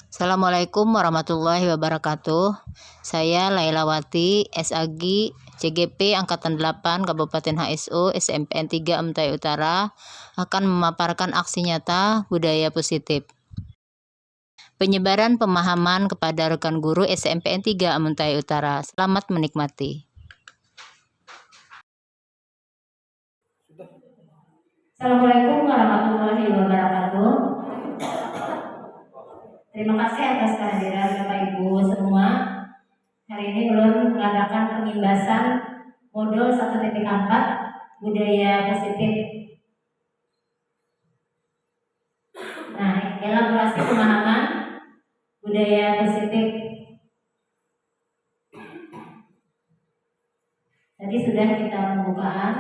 Assalamualaikum warahmatullahi wabarakatuh. Saya Lailawati, SAG, CGP Angkatan 8, Kabupaten HSU, SMPN 3 Emtai Utara, akan memaparkan aksi nyata budaya positif. Penyebaran pemahaman kepada rekan guru SMPN 3 Emtai Utara. Selamat menikmati. Assalamualaikum warahmatullahi wabarakatuh. Terima kasih atas kehadiran Bapak Ibu semua. Hari ini belum mengadakan pengimbasan modul 1.4 budaya positif. Nah, elaborasi pemahaman budaya positif. Tadi sudah kita pembukaan.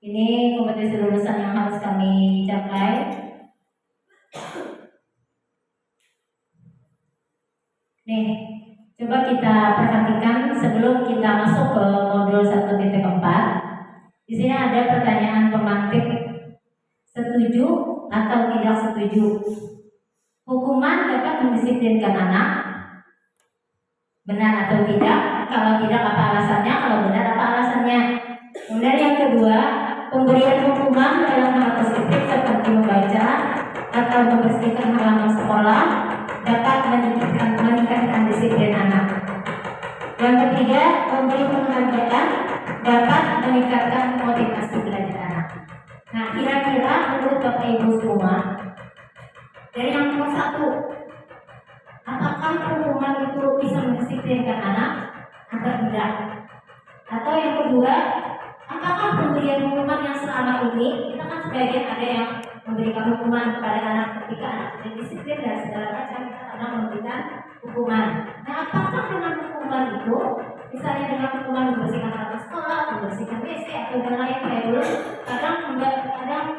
Ini kompetensi lulusan yang harus kami capai. Nih, coba kita perhatikan sebelum kita masuk ke modul 1.4. Di sini ada pertanyaan pemantik. Setuju atau tidak setuju? Hukuman dapat mendisiplinkan anak? Benar atau tidak? Kalau tidak, apa alasannya? Kalau benar, apa alasannya? Kemudian yang kedua, pemberian hukuman dalam hal positif seperti membaca atau membersihkan halaman sekolah dapat meningkatkan disiplin anak. Yang ketiga, memberi penghargaan dapat meningkatkan motivasi belajar anak. Nah, kira-kira menurut Bapak Ibu semua, dari yang nomor 1, apakah hukuman itu bisa mendisiplinkan anak atau tidak? Atau yang kedua, apakah pemberian hukuman yang selama ini, kita kan sebagian ada yang memberikan hukuman kepada anak ketika anak tidak disiplin dan segala macam, kita kadang memberikan hukuman. Nah, apakah dengan hukuman itu, misalnya dengan hukuman membersihkan alat sekolah, membersihkan WC atau yang lain kayak dulu, kadang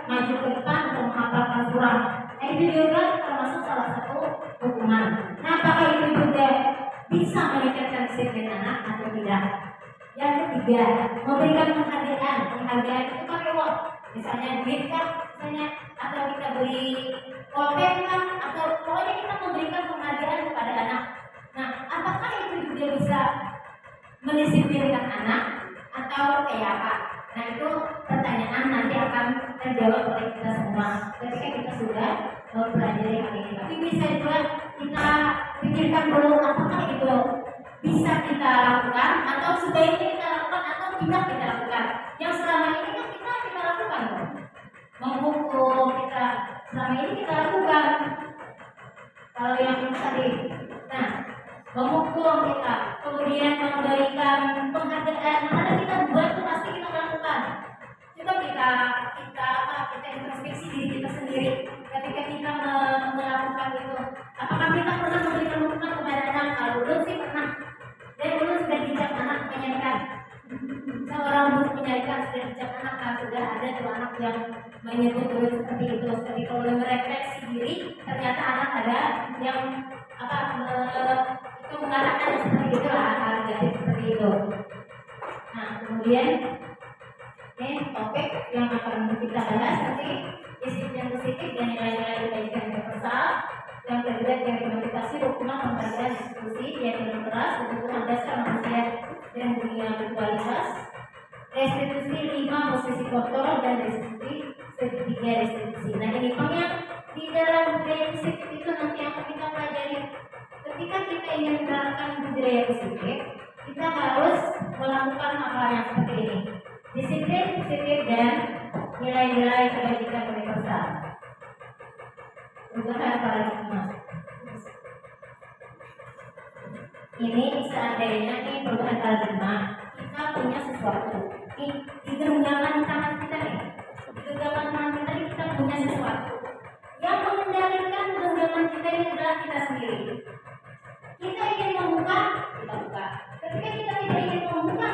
maju ke depan untuk menghafalkan surah. Nah, itu juga termasuk salah satu hukuman. Nah, apakah itu juga bisa meningkatkan disiplin anak atau tidak? Yang ketiga, memberikan penghargaan. Penghargaan itu kan reward, misalnya duit kan, misalnya, atau kita beri pulpen kan, atau pokoknya kita memberikan penghargaan kepada anak. Nah, apakah itu juga bisa mendisiplinkan anak atau kayak apa? Nah, itu pertanyaan nanti akan terjawab oleh kita semua ketika kita sudah mempelajari hal ini. Tapi bisa juga kita pikirkan dulu, apakah itu bisa kita lakukan atau sebaiknya kita lakukan atau tidak kita lakukan. Yang selama ini kan kita lakukan, menghukum kita selama ini kita lakukan. Kalau yang tadi, nah, menghukum kita, kemudian memberikan penghargaan, karena kita buat itu pasti kita lakukan. Coba kita introspeksi diri kita sendiri ketika kita melakukan itu. Apakah kita pernah memberikan hukuman kepada anak? Kalau belum sih pernah. Dan belum sudah bijak anak menyarikan. Seorang guru menyarikan sudah bijak anak, kan sudah ada tuh anak yang menyebut dulu seperti itu. Jadi kalau merefleksi diri, ternyata anak ada yang itu mengatakan seperti itu lah, hal negatif seperti itu. Nah, kemudian ini topik yang akan kita bahas nanti, disiplin positif dan nilai-nilai kebaikan universal. Yang kedua, yang motivasi, hukuman, penghargaan, diskusi, keyakinan keras, kebutuhan dasar manusia dan dunia berkualitas. Restitusi 5, posisi kotor, dan restitusi segitiga restitusi. Nah, ini yang di dalam budaya positif itu nanti akan kita pelajari. Ketika kita ingin menerapkan budaya positif, kita harus melakukan hal yang seperti ini: disiplin positif dan nilai-nilai kebajikan universal. Perubahan paradigma. Ini seandainya nih perubahan paradigma, kita punya sesuatu. Di genggaman tangan kita nih, di genggaman tangan kita nih kita punya sesuatu. Yang mengendalikan genggaman kita ini adalah kita sendiri. Kita ingin membuka, kita buka. Ketika kita tidak ingin membuka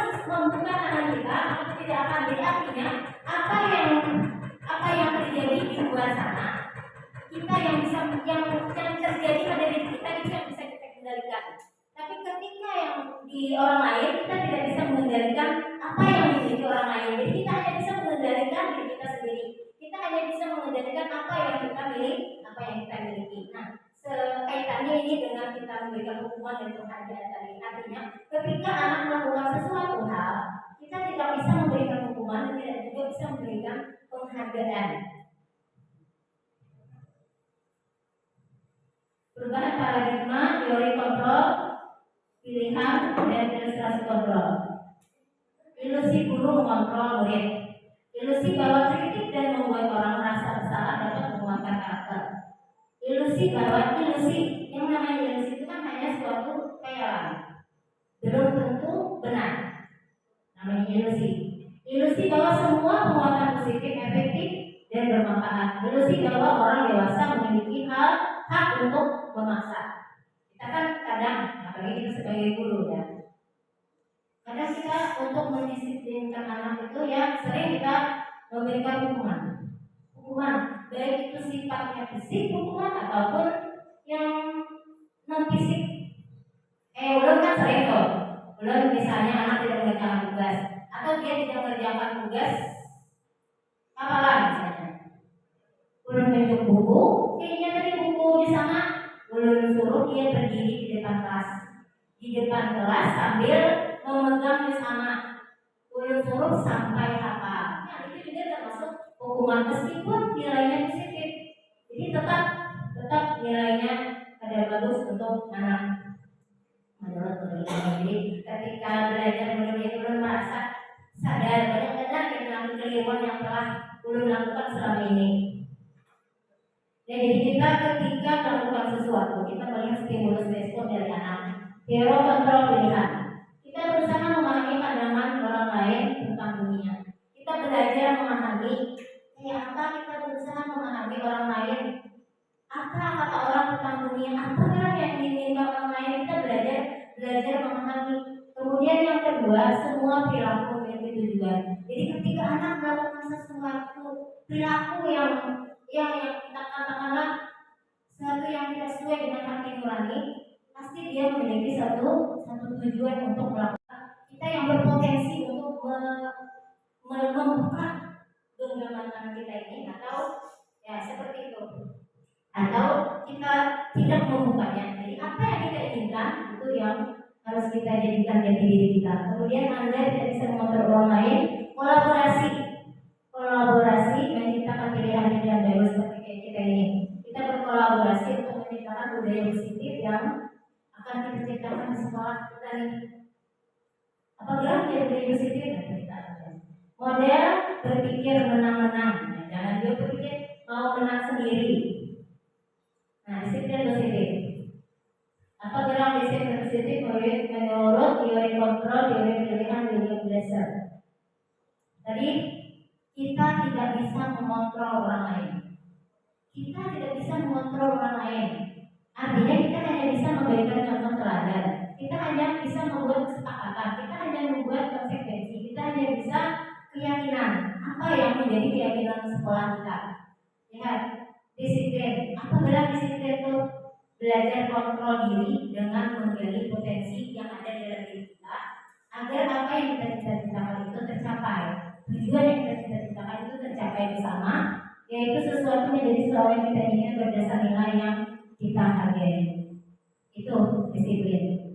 tangan kita, maka tidak akan jadi, artinya apa yang terjadi di luar sana, kita yang terjadi pada diri kita itu yang bisa kita kendalikan. Tapi ketika yang di orang lain, kita tidak bisa mengendalikan apa yang dimiliki orang lain. Jadi kita hanya bisa mengendalikan diri kita sendiri. Kita hanya bisa mengendalikan apa yang kita miliki, apa yang kita miliki. hukuman dan penghargaan tadi. Artinya, ketika anak melakukan sesuatu hal, kita tidak bisa memberikan hukuman dan tidak juga bisa memberikan penghargaan. Perubahan paradigma, teori kontrol, pilihan, dan ilustrasi kontrol. Ilusi guru mengontrol murid. Ilusi bahwa kritik dan membuat orang merasa bersalah dapat menguatkan karakter. Ilusi yang namanya ilusi itu kan hanya suatu khayalan, belum tentu benar. Namanya ilusi. Ilusi bahwa semua penguatan positif efektif dan bermanfaat. Ilusi bahwa orang dewasa memiliki hak untuk memaksa. Kita kan kadang, apalagi kita sebagai guru ya, kadang kita untuk mendisiplinkan anak itu ya sering kita memberikan hukuman baik itu sifatnya fisik hukuman ataupun yang non fisik. Belum kan sering tuh, belum misalnya anak tidak mengerjakan tugas atau dia tidak mengerjakan tugas hafalan misalnya, belum tunjuk buku, kayaknya tadi buku di sana, belum suruh dia berdiri di depan kelas sambil memegang di sana, belum suruh sampai hafal. Nah itu juga termasuk hukuman meskipun nilainya positif, jadi tetap nilainya ada bagus untuk anak. Menurut penelitian ini, ketika belajar menurut itu belum merasa sadar benar-benar dengan kekeliruan yang telah belum lakukan selama ini. Jadi kita ketika melakukan sesuatu, kita melihat stimulus respon dari anak. Teori kontrol pilihan. Kita berusaha memahami pandangan orang lain tentang dunia. Kita belajar memahami, apa kita berusaha memahami orang lain. Apa kata orang tentang dunia? Apa yang diinginkan orang lain? Kita belajar memahami. Kemudian yang kedua, semua perilaku memiliki tujuan. Jadi ketika anak melakukan sesuatu perilaku yang kita katakanlah sesuatu yang tidak sesuai dengan hati nurani, pasti dia memiliki satu tujuan untuk melakukan. Kita yang berpotensi untuk membuka genggaman tangan kita ini, atau ya seperti itu, atau kita tidak membukanya. Jadi apa yang kita inginkan itu yang harus kita jadikan jati diri kita. Kemudian Anda tidak bisa mengontrol orang lain. Kolaborasi menciptakan pilihan yang baru seperti kita ini. Kita berkolaborasi untuk menciptakan budaya positif yang akan kita ciptakan di sekolah kita ini. Apabila menjadi budaya positif, kita model berpikir menang-menang. Jangan dia berpikir mau menang sendiri. Nah, disiplin positif. Apabila disiplin positif menurut teori kontrol, teori pilihan, teori belajar. Tadi kita tidak bisa mengontrol orang lain. Artinya kita hanya bisa memberikan contoh teladan. Kita hanya bisa membuat kesepakatan. Kita hanya membuat konsekuensi. Kita hanya bisa keyakinan. Apa yang menjadi keyakinan sekolah kita? Lihat, disiplin. Apabila disiplin itu belajar kontrol diri dengan menggali potensi yang ada dalam diri kita, agar apa yang kita cita-citakan itu tercapai. Tujuan yang kita cita-citakan itu tercapai bersama, yaitu sesuatu menjadi sesuatu yang kita ingin berdasar nilai yang kita hargai. Itu disiplin.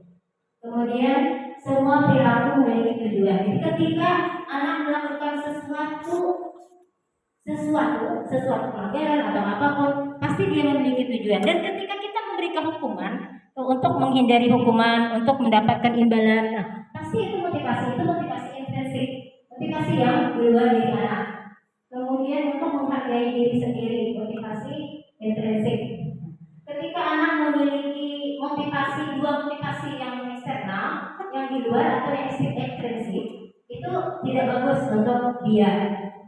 Kemudian semua perilaku memiliki tujuan. Jadi ketika anak melakukan sesuatu pelanggaran atau apapun, pasti dia memiliki tujuan. Dan ketika kita memberikan hukuman untuk menghindari hukuman, untuk mendapatkan imbalan, nah, pasti itu motivasi intrinsik, motivasi yang di luar diri anak. Kemudian untuk menghargai diri sendiri, motivasi intrinsik. Ketika anak memiliki dua motivasi yang eksternal, yang di luar atau yang ekstrinsik, itu tidak bagus untuk dia.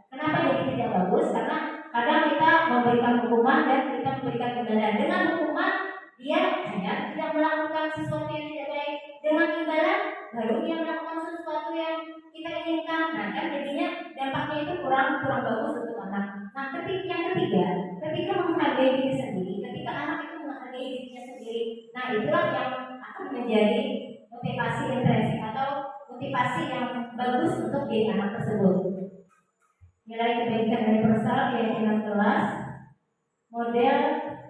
Kenapa jadi tidak bagus? Karena kadang kita memberikan hukuman dan kita memberikan imbalan. Dengan hukuman dia hanya tidak melakukan sesuatu yang tidak baik. Dengan imbalan baru dia melakukan sesuatu yang kita inginkan. Nah kan jadinya dampaknya itu kurang bagus untuk anak. Nah yang ketiga, ketika menghargai diri sendiri, ketika anak itu menghargai dirinya sendiri, nah itulah yang akan menjadi motivasi intrinsik atau motivasi yang bagus untuk diri anak tersebut. Nilai kebaikan universal, keyakinan kelas, model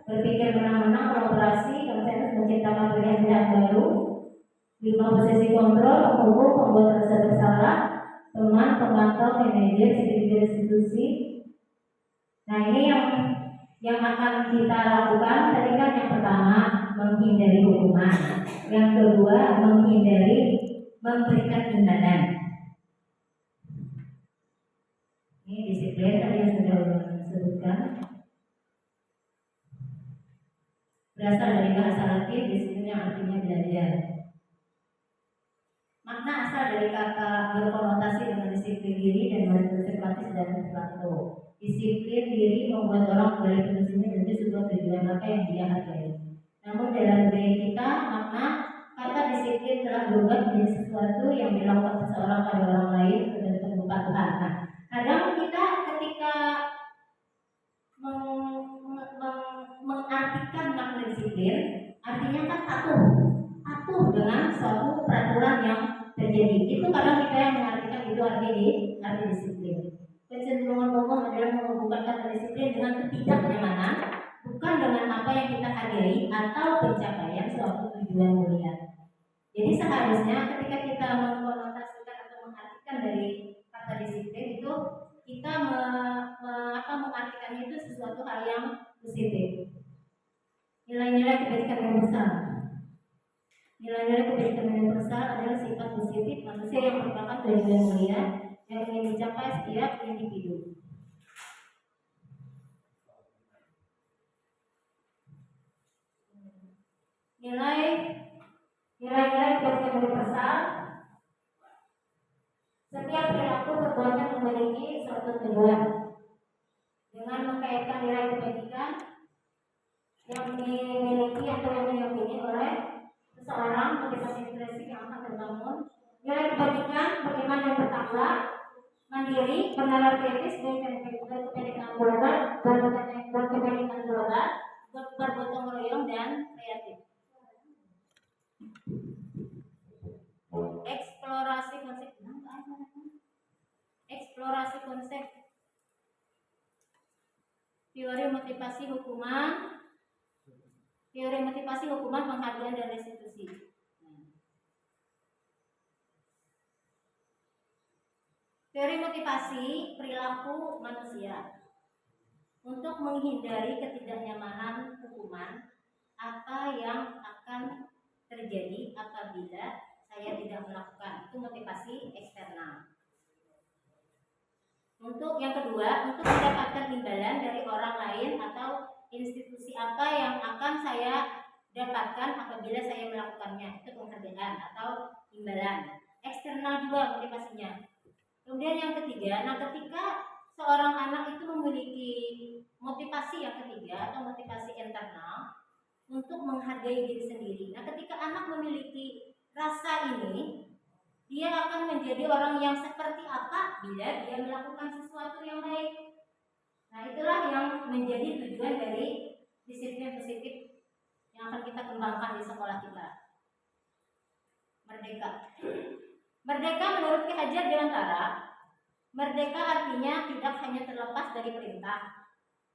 berpikir menang-menang, kolaborasi, konsensus, menciptakan pilihan-pilihan baru. 5. Posisi kontrol, penghukum, pembuat rasa bersalah, teman, pemantau, manajer, sekretariat institusi. Nah, ini yang akan kita lakukan. Tadi kan yang pertama menghindari hukuman, yang kedua menghindari memberikan imbalan. Ini disiplin tadi yang sudah disebutkan. Berasal dari bahasa Latin, disiplin yang artinya belajar. Makna asal dari kata berkonotasi dengan disiplin diri dan berkonsekuensi dan perilaku. Disiplin diri membuat orang dari fungsinya menuju sebuah tujuan apa yang dia hargai. Namun dalam budaya kita, makna kata disiplin telah berubah menjadi sesuatu yang dilakukan seseorang pada orang lain untuk kepatuhan. Nah, kadang kita ketika mengartikan makna disiplin, artinya kan patuh dengan suatu peraturan yang terjadi. Itu kadang kita yang mengartikan itu arti disiplin. Kecenderungan umum adalah menghubungkan kata disiplin dengan ketidaknyamanan, bukan dengan apa yang kita hargai atau pencapaian suatu tujuan mulia. Jadi seharusnya ketika kita mengkonotasikan atau mengartikan dari kata disiplin itu, kita mengartikannya itu sesuatu hal yang positif. Nilai-nilai kebajikan universal. Nilai-nilai kebajikan universal adalah sifat positif manusia yang merupakan tujuan mulia yang ingin dicapai setiap individu. Nilai-nilai kebajikan universal. Setiap perilaku perbuatan memiliki suatu tujuan. Dengan mengkaitkan nilai kebajikan yang dimiliki atau yang diyakini oleh seseorang, motivasi prinsip yang akan terbangun. Nilai kebajikan bagaimana yang bertambah, mandiri, bernalar kritis, berkepentingan global, bergotong royong dan kreatif. Eksplorasi konsep teori motivasi hukuman, penghargaan dan restitusi. Teori motivasi perilaku manusia untuk menghindari ketidaknyamanan hukuman. Apa yang akan terjadi apabila saya tidak melakukan, itu motivasi eksternal. Untuk yang kedua, untuk mendapatkan imbalan dari orang lain atau institusi apa yang akan saya dapatkan apabila saya melakukannya, itu penghargaan atau imbalan. Eksternal juga motivasinya. Kemudian yang ketiga, ketika seorang anak itu memiliki motivasi yang ketiga atau motivasi internal untuk menghargai diri sendiri. Ketika anak memiliki rasa ini, dia akan menjadi orang yang seperti apa bila dia melakukan sesuatu yang baik. Itulah yang menjadi tujuan dari disiplin positif yang akan kita kembangkan di sekolah kita. Merdeka menurut Ki Hajar Dewantara, merdeka artinya tidak hanya terlepas dari perintah,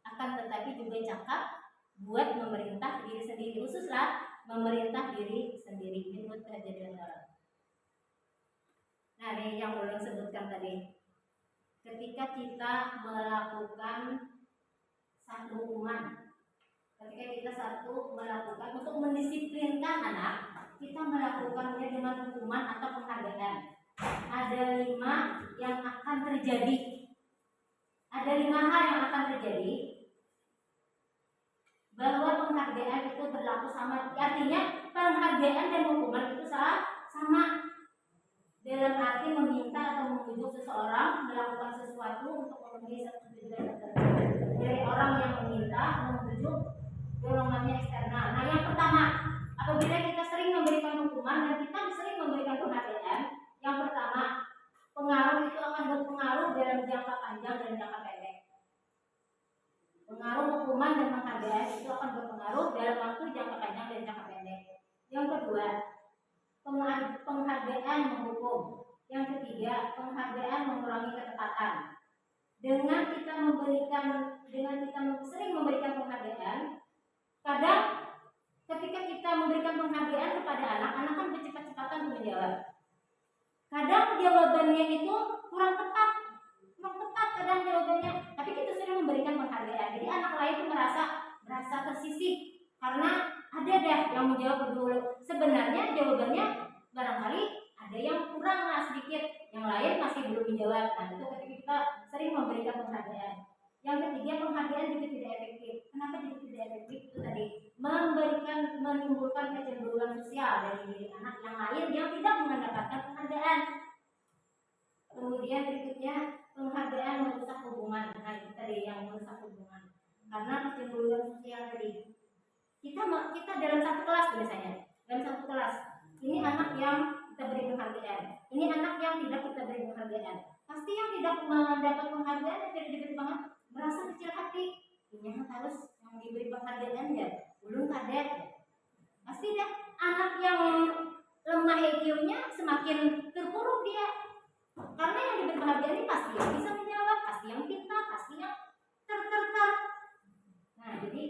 akan tetapi juga cakap buat memerintah diri sendiri, khususlah memerintah diri sendiri menurut Ki Hajar Dewantara. Ini yang ulun sebutkan tadi. Ketika kita melakukan satu hukuman, untuk mendisiplinkan anak, kita melakukannya dengan hukuman atau penghargaan. Ada 5 yang akan terjadi. Ada 5 hal yang akan terjadi bahwa penghargaan itu berlaku sama. Artinya penghargaan dan hukuman itu sama. Dalam arti meminta atau membujuk seseorang melakukan sesuatu untuk memenuhi satu tujuan tertentu. Dari orang yang meminta, membujuk, dorongannya eksternal. Yang pertama, apabila kita sering memberikan hukuman dan kita sering memberikan penghargaan, yang pertama, pengaruh itu akan berpengaruh dalam jangka panjang dan jangka pendek. Pengaruh hukuman dan penghargaan itu akan berpengaruh dalam waktu jangka panjang dan jangka pendek. Yang kedua, penghargaan menghukum. Yang ketiga, penghargaan mengurangi ketepatan. dengan kita sering memberikan penghargaan, kadang ketika kita memberikan penghargaan kepada anak kan bercepat-cepatan untuk menjawab. Kadang jawabannya itu kurang tepat kadang jawabannya, tapi kita sudah memberikan penghargaan. Jadi anak lain itu merasa tersisih karena ada deh yang menjawab dulu. Sebenarnya jawabannya barangkali ada yang kurang sedikit, yang lain masih belum menjawab. Nah, itu ketika kita sering memberikan penghargaan. Yang ketiga, penghargaan juga tidak efektif. Kenapa juga tidak efektif? Itu tadi menimbulkan kecemburuan sosial dari diri anak yang lain yang tidak mendapatkan penghargaan. Kemudian berikutnya, penghargaan merusak hubungan. Nah, itu tadi yang merusak hubungan. Karena kecemburuan sosial tadi. Kita dalam satu kelas biasanya. Dalam satu kelas, ini anak yang kita beri penghargaan. Ini anak yang tidak kita beri penghargaan. Pasti yang tidak mendapat penghargaan dan tidak diberi penghargaan merasa kecil hati. Ini harus yang diberi penghargaan ya, belum kadet. Pasti deh anak yang lemah EQ-nya semakin terpuruk dia. Karena yang diberi penghargaan ini pasti yang bisa menjawab, pasti yang pintar, pasti yang ter. Nah, jadi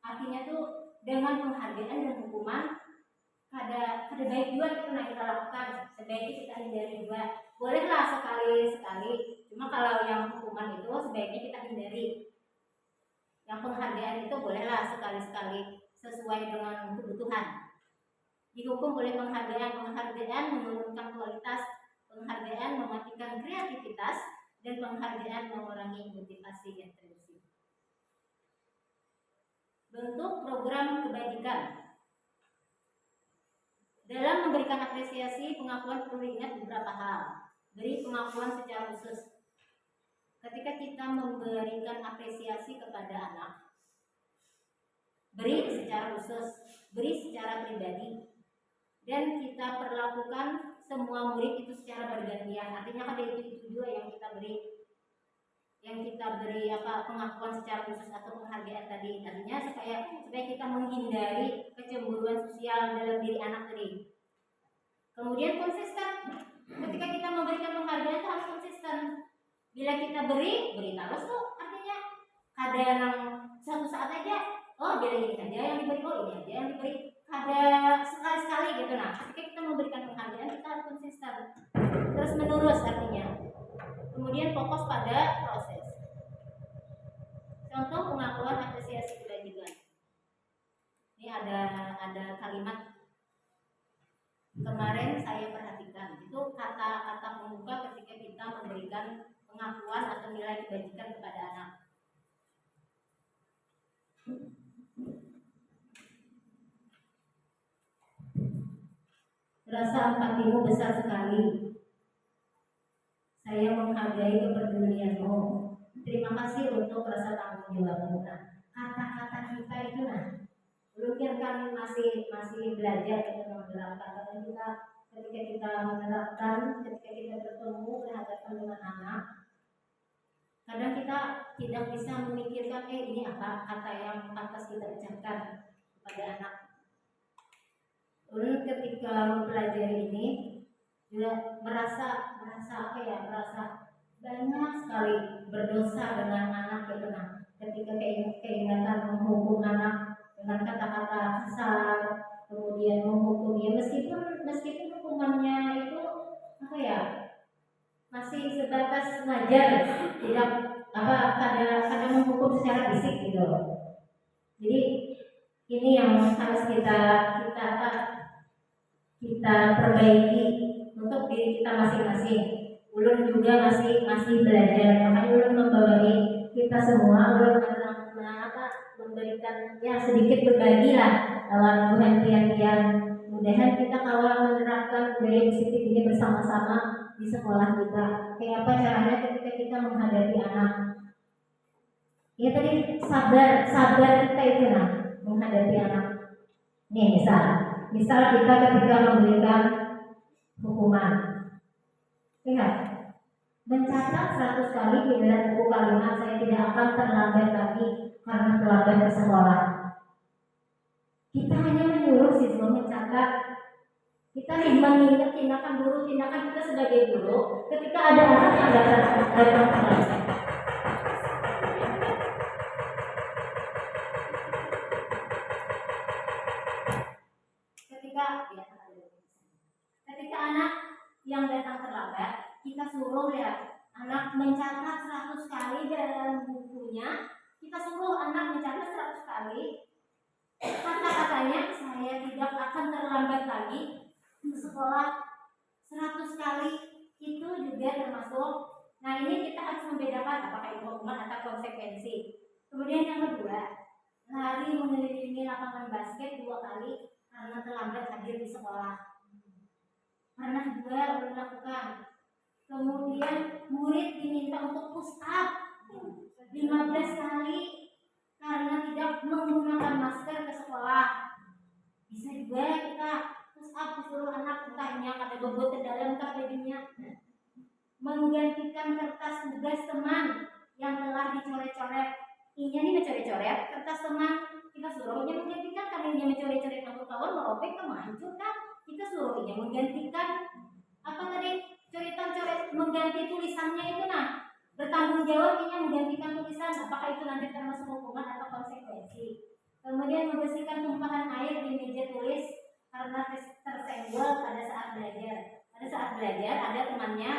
artinya tuh dengan penghargaan dan hukuman ada baik dua kita lakukan. Sebaiknya kita hindari dua. Bolehlah sekali. Cuma kalau yang hukuman itu sebaiknya kita hindari. Yang penghargaan itu bolehlah sekali-sekali sesuai dengan kebutuhan. Dihukum oleh penghargaan menurunkan kualitas, penghargaan mematikan kreativitas, dan penghargaan mengurangi motivasi yang terusik. Bentuk program kebajikan. Dalam memberikan apresiasi, pengakuan perlu diingat beberapa hal. Beri pengakuan secara khusus. Ketika kita memberikan apresiasi kepada anak, beri secara khusus, beri secara pribadi, dan kita perlakukan semua murid itu secara bergantian. Artinya kan itu dua yang kita beri pengakuan secara khusus atau penghargaan tadi. Artinya supaya kita menghindari kecemburuan sosial dalam diri anak tadi. Kemudian konsisten. Ketika kita memberikan penghargaan itu harus konsisten. Bila kita beri terus tuh, artinya ada yang suatu saat aja, bila ini aja yang diberi, ini aja yang diberi, ada sekali-sekali gitu. Nah, ketika kita memberikan penghargaan kita harus konsisten, terus menerus artinya. Kemudian fokus pada proses. Contoh pengakuan apresiasi kebajikan. Ini ada kalimat kemarin saya perhatikan, itu kata-kata pembuka ketika kita memberikan pengakuan atau nilai kebajikan kepada anak. Rasa empatimu besar sekali. Saya menghargai kepedulianmu. Terima kasih untuk rasa tanggung jawabmu. Nah, kata-kata kita itu mungkin kan masih belajar kita menerapkan. Ketika kita menerapkan, ketika kita bertemu berhadapan dengan anak, kadang kita tidak bisa memikirkan ini apa kata yang pantas kita ucapkan kepada anak. Lalu ketika mempelajari ini juga merasa banyak sekali berdosa dengan anak gitu. Ketika keingatan menghukum anak dengan kata-kata kasar, kemudian menghukum dia meskipun hukumannya itu masih sebatas wajar, tidak kadang menghukum secara fisik gitu. Jadi ini yang harus kita perbaiki untuk diri kita masing-masing. Ulun juga masih belajar, makanya ulun membawai kita semua, ulun memberikan sedikit berbagi lah lawan perhatian. Mudahan kita kalau menerapkan budaya positif ini bersama-sama di sekolah kita. Kayak apa caranya ketika kita menghadapi anak? Ya tadi sabar kita itu menghadapi anak. Nih misal kita ketika memberikan hukuman, lihat mencatat 100 kali di dalam buku kalimat saya tidak akan terlambat lagi karena terlambat ke sekolah. Kita hanya menyuruh siswa mencatat Kita nih mengingat tindakan guru, tindakan kita sebagai guru ketika ada anak yang datang terlambat. Ketika anak yang datang terlambat, kita suruh ya anak mencatat 100 kali dalam bukunya. Kita suruh anak mencatat 100 kali kata-katanya, saya tidak akan terlambat lagi ke sekolah. 100 kali itu juga termasuk. Nah, ini kita harus membedakan apakah itu hukuman atau konsekuensi. Kemudian yang kedua, lari mengelilingi lapangan basket 2 kali karena terlambat hadir di sekolah. Pernah juga melakukan. Kemudian murid diminta untuk push up 15 kali karena tidak menggunakan masker ke sekolah. Bisa juga kita push up disuruh anak, entahnya ada bobot ke dalam kah bajunya. Menggantikan kertas tugas teman yang telah dicoret-coret. Inya nih mencoret-coret kertas teman, kita suruh inya menggantikan. Karena inya mencoret-coret kamu kawan merobek ke mancur kan, kita suruh inya menggantikan apa tadi, coretan-coret, mengganti tulisannya itu. Nah, bertanggung jawab inya menggantikan tulisan. Apakah itu nanti termasuk hukuman atau konsekuensi? Kemudian membersihkan tumpahan air di meja tulis karena tersenggol pada saat belajar. Pada saat belajar ada temannya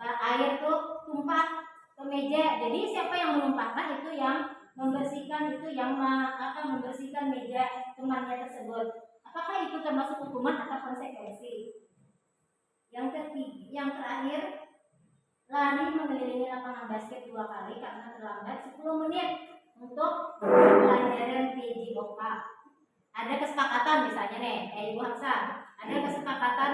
air tuh tumpah ke meja. Jadi siapa yang menumpahkan itu yang membersihkan, itu yang membersihkan meja temannya tersebut. Apakah itu termasuk hukuman atau konsekuensi? Yang terakhir, lari mengelilingi lapangan basket 2 kali karena terlambat 10 menit untuk pelajaran PJOK. Ada kesepakatan misalnya nih, Ibu Hafsah, ada kesepakatan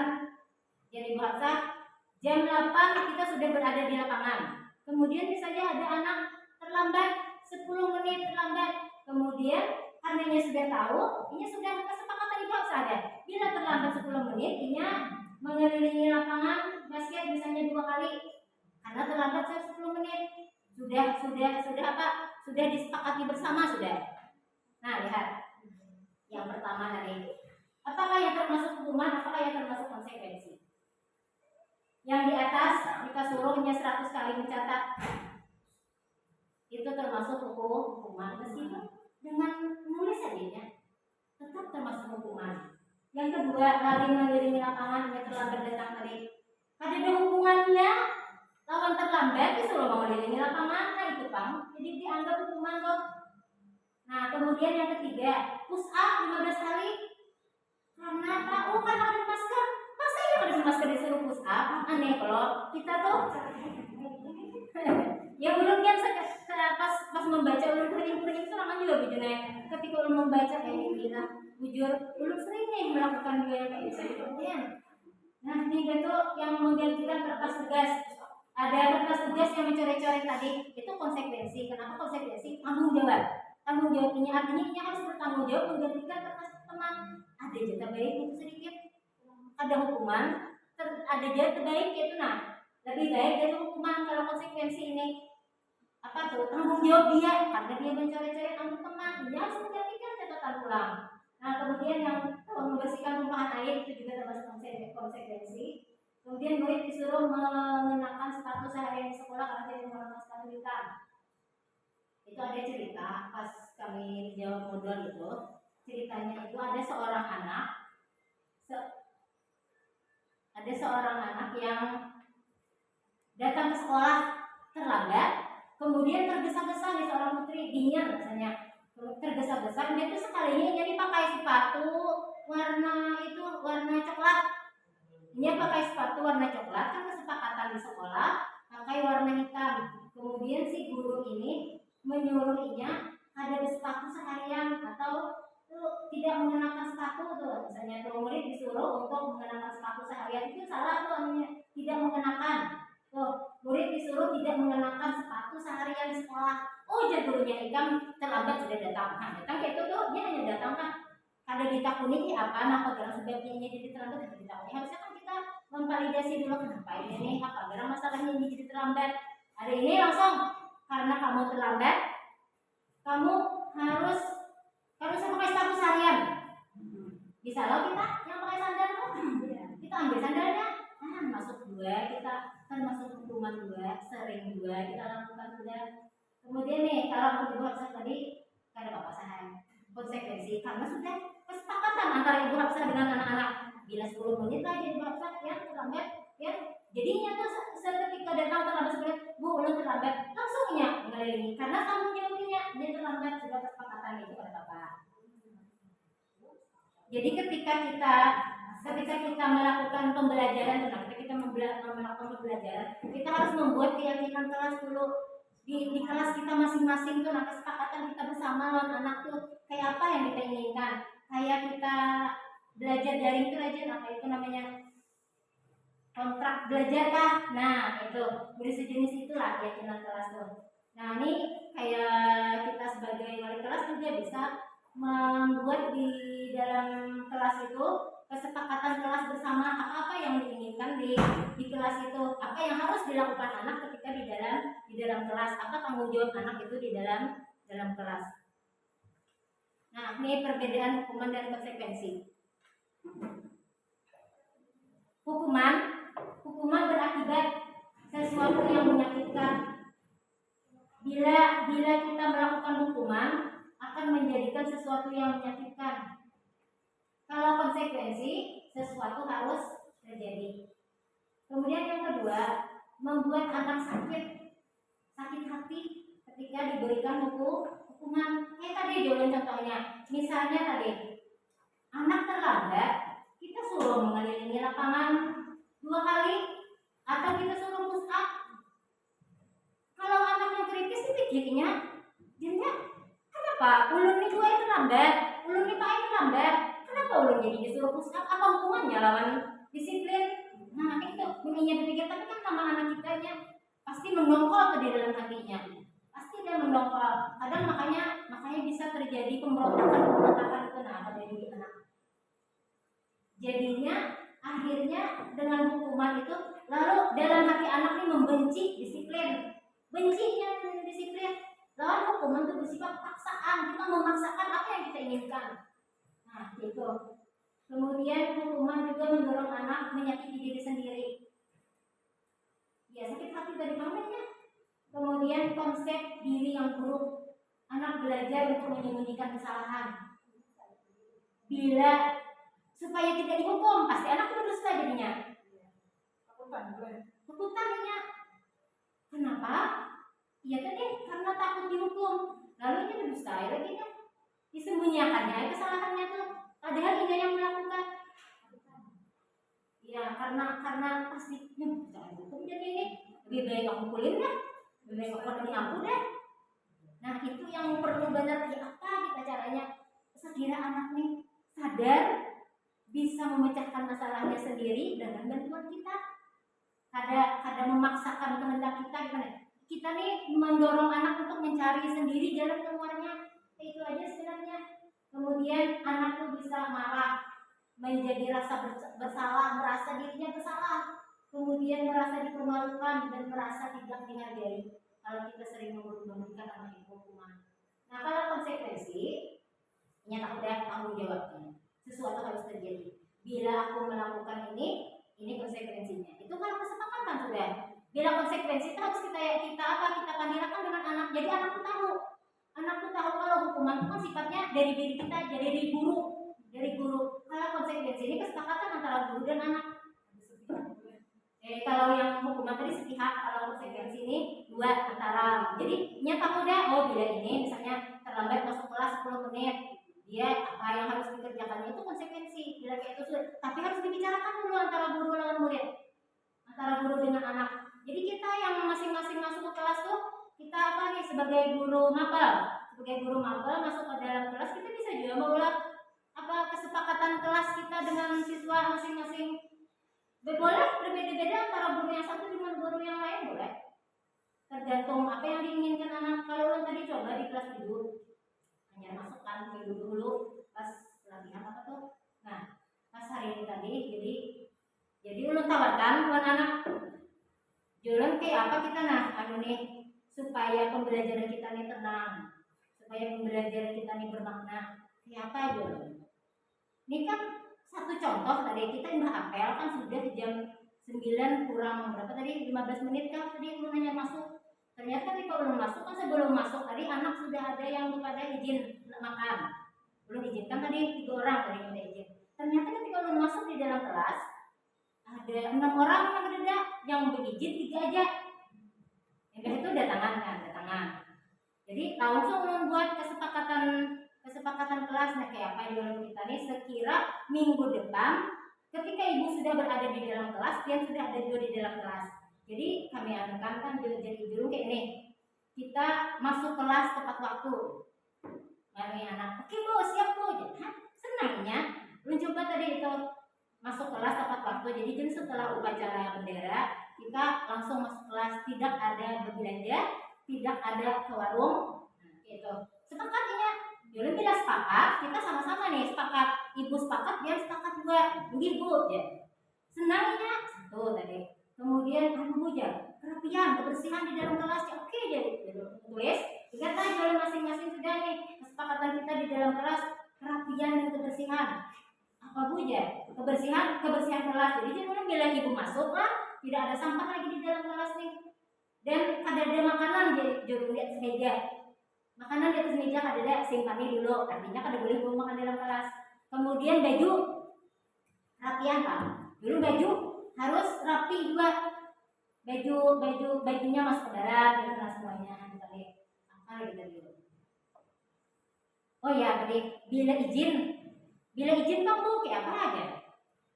jadi Ibu Hafsah jam 8 kita sudah berada di lapangan. Kemudian misalnya ada anak terlambat 10 menit terlambat. Kemudian karena sudah tahu, ini sudah kesepakatan Ibu Hafsah ada. Bila terlambat 10 menit, ini mengelilingi lapangan basket misalnya 2 kali. Karena terlambat 10 menit. Sudah disepakati bersama sudah. Nah, lihat. Yang pertama tadi, apakah yang termasuk hukuman, apakah yang termasuk konsekuensi? Yang di atas kita suruhnya 100 kali mencatat, itu termasuk hukuman, meskipun dengan menulis saja tetap termasuk hukuman. Yang kedua, lari mengelilingi lapangan yang terlambat datang tadi, ada hubungannya lawan terlambat disuruh mengelilingi lapangan, nah itu Bang, jadi dianggap hukuman kok. Nah, kemudian yang ketiga, push up 15 kali karena tahu kan ada masker. Masa yang ada masker disuruh push up? Aneh kalau kita tuh ya belum kan pas membaca ulun kering itu namanya juga bujurnya. Ketika ulun membaca kita bujur, ulun sering nih melakukan juga yang kayak gitu. Nah, ini itu yang menggantikan kertas tugas. Ada kertas tugas yang mencoret-coret tadi, itu konsekuensi. Kenapa konsekuensi? Tanggung jawab. Tanggung jawabnya artinya dia harus bertanggung jawab menggantikan kertas teman. Ada jatah baik itu sedikit, ada hukuman, ada jatah baik itu. Nah, lebih baik dari hukuman kalau konsekuensi ini apa tuh, tanggung jawab dia karena dia mencoret-coret tanggung teman, dia harus menggantikan catatan ulang. Nah, kemudian yang membersihkan tumpahan air itu juga termasuk konsekuensi. Kemudian murid disuruh mengenakan sepatu seharian di sekolah karena tidak menggunakan sepatu hitam. Itu ada cerita pas kami jawab modul itu, ceritanya itu ada seorang anak yang datang ke sekolah terlambat, kemudian tergesa-gesa nih seorang putri dingin rasanya, tergesa-gesa dia tuh sekalinya jadi pakai sepatu warna coklat. Dia pakai sepatu warna coklat, kan kesepakatan di sekolah pakai warna hitam. Kemudian si guru ini menyuruhnya ada sepatu seharian atau tidak mengenakan sepatu tuh. Misalnya tuh murid disuruh untuk mengenakan sepatu seharian, itu salah tuh namanya, tidak mengenakan. Tuh, murid disuruh tidak mengenakan sepatu seharian di sekolah. Oh, jadi gurunya hitam terlambat sudah datang. Nah, datang kayak itu tuh dia hanya datang kan. Ada ditakuni apa gara sebabnya ini jadi terlambat, jadi ditakuni. Harusnya kan kita memvalidasi dulu kenapa ini apa gara masalahnya ini jadi terlambat. Hari ini langsung karena kamu terlambat, kamu harus pakai sepatu seharian. Bisa loh kita yang pakai sandal tuh Kemudian nih kalau aku ibu hafsah tadi kan ada papasan konsekuensi karena sudah kesepakatan antara ibu hafsah dengan anak-anak. Bila 10 menit aja ibu hafsah yang terlambat ya, jadinya tuh seketika datang terlambat 10 menit, bu ulun terlambat, langsungnya mengelilingi karena tanggung jawabnya dia terlambat sudah kesepakatan itu ada apa. Jadi ketika kita melakukan pembelajaran, ketika kita melakukan pembelajaran, kita harus membuat keyakinan kelas dulu di kelas kita masing-masing tuh. Nah, kesepakatan kita bersama lawan anak tuh kayak apa yang kita inginkan. Kayak kita belajar daring itu aja, apa itu namanya kontrak belajar kah? Nah itu sejenis itulah keyakinan kelas tuh. Nah ini kayak kita sebagai wali kelas juga bisa membuat di dalam kelas itu kesepakatan kelas bersama apa yang diinginkan di kelas itu, apa yang harus dilakukan anak ketika di dalam kelas, apa tanggung jawab anak itu di dalam kelas. Nah ini perbedaan hukuman dan konsekuensi. Hukuman berakibat sesuatu yang menyakitkan. Bila kita melakukan hukuman akan menjadikan sesuatu yang menyakitkan. Kalau konsekuensi, sesuatu harus terjadi. Kemudian yang kedua, membuat anak sakit hati ketika diberikan hukuman. Kayak tadi Jolan contohnya, misalnya tadi anak terlambat, kita suruh mengelilingi lapangan 2 kali atau kita suruh push up. Kalau anak yang kritis itu pikirnya, dia kenapa ulun nih dua itu lambat, ulun nih pak itu lambat, kenapa ulun jadi disuruh push up? Apa hubungannya lawan disiplin? Nah itu bunyinya berpikir, tapi kan nama anak kitanya pasti mendongkol ke di dalam hatinya, pasti dia mendongkol. Kadang makanya bisa terjadi pemberontakan itu dari anak. Jadinya akhirnya dengan hukuman itu, lalu dalam hati anak ini membenci disiplin. Bencinya disiplin, lawan hukuman itu bersifat paksaan, kita memaksakan apa yang kita inginkan. Nah itu. Kemudian hukuman juga mendorong anak menyakiti diri sendiri. Ya sakit hati dari mananya. Kemudian konsep diri yang buruk, anak belajar untuk menyembunyikan kesalahan. Bila supaya tidak dihukum, pasti anak berdusta jadinya. Ketakutannya. Kenapa? Ya tadi karena takut dihukum. Lalu dia berdusta lagi kan? Disembunyikannya kesalahannya tuh. Padahal dia yang melakukan. Ya karena pasti jangan hukum jadi ini. Lebih baik aku pukulin deh. Lebih baik aku ketemu aku deh. Nah itu yang perlu benar apa kita caranya. Sekira anak nih sadar bisa memecahkan masalahnya sendiri dengan bantuan kita. Ada memaksakan kehendak kita gimana? Kita nih mendorong anak untuk mencari sendiri jalan keluarnya. Itu aja sebenarnya. Kemudian anak tuh bisa marah, menjadi rasa bersalah, merasa dirinya bersalah, kemudian merasa dipermalukan dan merasa tidak dihargai. Kalau kita sering memberikan anak itu hukuman. Nah kalau konsekuensi, nyata udah tanggung jawabnya. Sesuatu harus terjadi. Bila aku melakukan ini konsekuensinya. Itu kan kesepakatan sudah. Bila konsekuensi itu harus kita panggilkan dengan anak. Jadi anak tuh tahu kalau hukuman itu kan sifatnya dari diri kita, jadi dari guru. Kalau konsekuensi ini kesepakatan antara guru dan anak. Kalau yang hukuman tadi sepihak, kalau konsekuensi ini dua antara. Jadi nyata udah, bila ini misalnya terlambat masuk kelas 10 menit. Dia apa yang harus dikerjakannya itu konsekuensi. Bila kayak itu sudah, tapi harus dibicarakan dulu antara guru dan murid, antara guru dengan anak. Jadi kita yang masing-masing masuk ke kelas tuh, kita sebagai guru mapel masuk ke dalam kelas, kita bisa juga membuat kesepakatan kelas kita dengan siswa masing-masing. Boleh berbeda-beda antara guru yang satu dengan guru yang lain, boleh. Tergantung apa yang diinginkan anak. Kalau tadi coba di kelas dulu, hanya masukkan dulu pas latihan apa tuh. Nah, pas hari ini tadi jadi ulun tawarkan buat anak. Jualan kayak apa kita nih supaya pembelajaran kita nih tenang, supaya pembelajaran kita nih bermakna. Kayak apa jualan? Ini kan satu contoh tadi kita udah apel kan sudah jam 9 kurang berapa tadi 15 menit kan tadi ulun hanya masuk. Ternyata ketika belum masuk, kan sebelum masuk tadi anak sudah ada yang pada izin makan, belum izinkan tadi 3 orang tadi minta izin. Ternyata ketika belum masuk di dalam kelas ada 6 orang yang berbeda, yang berizin 3 aja. Yang itu datangan kan, datangan. Jadi langsung membuat kesepakatan kelas. Nah, kayak apa yang dalam kita nih, sekira minggu depan ketika ibu sudah berada di dalam kelas, dia sudah ada juga di dalam kelas. Jadi kami akan kan jadi dulu kayak ini, kita masuk kelas tepat waktu. Kami anak, oke bu, siap bu. Hah? Senangnya belum coba tadi itu masuk kelas tepat waktu. Jadi setelah upacara bendera kita langsung masuk kelas, tidak ada berbelanja, tidak ada ke warung. Nah, itu sepakatnya. Jadi bila sepakat, kita sama-sama nih sepakat. Ibu sepakat, dia sepakat juga. Ibu ya. Senangnya satu tadi. Kemudian bu ya, kerapian, kebersihan di dalam kelas ya oke jadi tulis. Kita tanya masing-masing sudah nih kesepakatan kita di dalam kelas, kerapian dan kebersihan. Apa bu ya? Kebersihan kelas. Jadi jangan bilang ibu masuk lah, tidak ada sampah lagi di dalam kelas nih. Dan ada makanan jadi di atas meja. Makanan di atas meja ada simpannya dulu, artinya kada boleh bawa makan dalam kelas. Kemudian baju rapian pak. Dulu baju harus rapi juga. Bajunya masuk ke darat, gitu lah semuanya. Apa gitu dulu. Oh ya tadi bila izin bang bu kayak apa aja.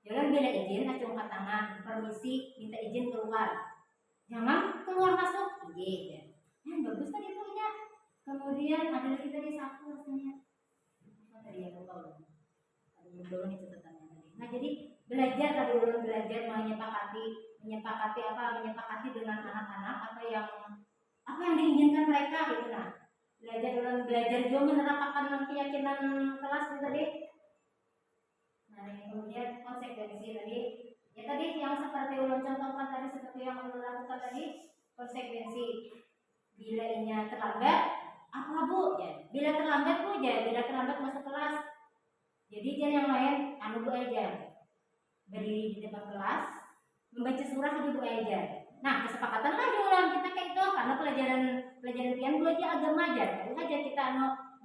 Jangan bila izin acungkan tangan, permisi, minta izin keluar. Jangan keluar masuk, iya. Bagus tadi tuhnya. Kemudian ada lagi tadi satu rasanya. Apa tadi yang lupa belum itu tentangnya tadi. Nah jadi belajar tadi ulun belajar menyepakati dengan anak-anak apa yang diinginkan mereka gitu. Nah belajar juga menerapkan keyakinan kelas itu tadi. Nah kemudian konsekuensi tadi ya tadi yang seperti ulun contohkan tadi, seperti yang ulun lakukan tadi, konsekuensi. Bila inya terlambat apa bu ya, bila terlambat masuk kelas, jadi jangan yang lain bu aja berdiri di depan kelas membaca surah bu aja. Nah kesepakatan lagi ulang kita kayak itu, karena pelajaran pian dulu aja agama aja kita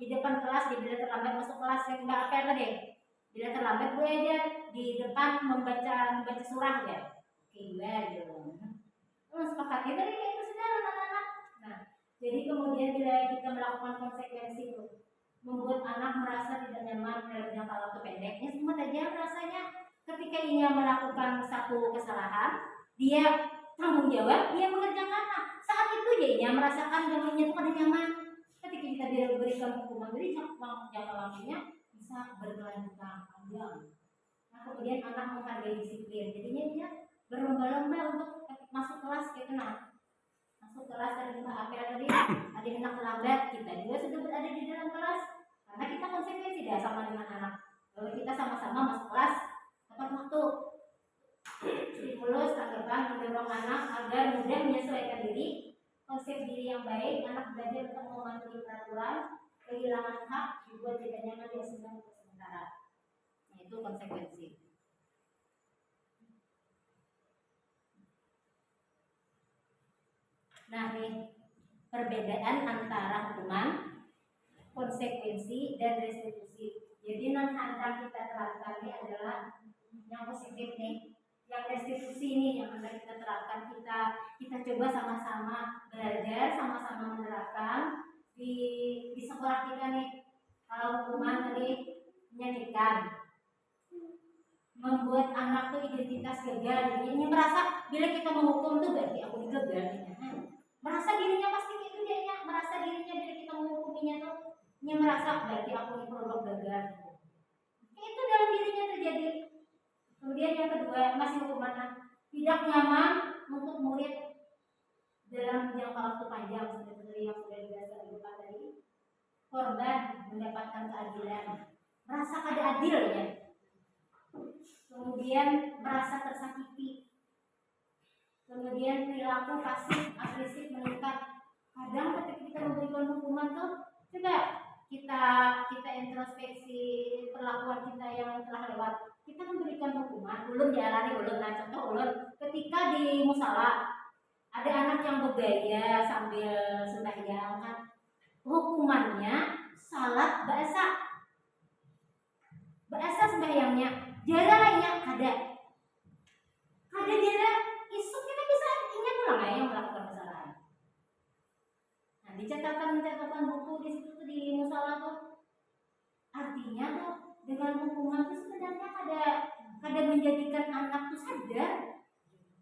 di depan kelas, bila terlambat masuk kelas yang mbak apa tadi, bila terlambat gue aja di depan membaca surah ya. Oke gue aja sepakatnya tadi kayak itu sudah anak-anak. Nah jadi kemudian bila kita melakukan konsekuensi itu membuat anak merasa tidak nyaman dalam jangka waktu pendeknya, semua saja rasanya ketika ia melakukan satu kesalahan, dia tanggung jawab, dia mengerjakan. Nah, saat itu dia merasakan dirinya itu kada nyaman. Ketika kita diberikan hukuman, jadi jangka waktunya bisa berkelanjutan panjang. Nah, kemudian anak menghargai disiplin, jadinya dia berlomba-lomba untuk masuk kelas gitu. Nah, masuk kelas dan apa tadi ada yang terlambat, kita juga sudah berada di dalam kelas karena kita konsekuensi dia sama dengan anak. Lalu kita sama-sama masuk kelas tepat waktu. Stimulus tanggapan mendorong anak agar mudah menyesuaikan diri, konsep diri yang baik, anak belajar untuk mematuhi peraturan, kehilangan hak, juga tidak nyaman di sementara. Nah, itu konsekuensi. Nah, nih perbedaan antara hukuman, konsekuensi, dan restitusi. Jadi antara kita terapkan ini adalah yang positif nih. Yang restitusi ini yang akan kita terapkan, kita coba sama-sama belajar, sama-sama menerapkan di sekolah kita nih. Kalau hukuman tadi menyakitkan, membuat anak tuh identitas gagal. Jadi ini merasa bila kita menghukum tuh berarti aku gagal. Merasa dirinya pasti itu dia, merasa dirinya bila kita menghukuminya tuh dia merasa berarti aku ini produk gagal. Itu dalam dirinya terjadi. Kemudian yang kedua masih hukuman tidak nyaman untuk murid dalam jangka waktu panjang, seperti yang sudah dijelaskan tadi. Korban mendapatkan keadilan, merasa kada adil ya. Kemudian merasa tersakiti. Kemudian perilaku pasif agresif meningkat. Kadang ketika kita memberikan hukuman tuh coba kita introspeksi perlakuan kita yang telah lewat. Kita memberikan hukuman, ulun dialani ulun, nah contoh ulun ketika di musala Ada anak yang bergaya sambil sembahyang kan, hukumannya salat bahasa sembahyangnya jara lainnya ada jara isu kita bisa ingat ulang yang melakukan kesalahan. Nah dicatatkan buku di situ tuh, di musola tuh, artinya tuh dengan hukuman itu sebenarnya ada menjadikan anak tuh sadar,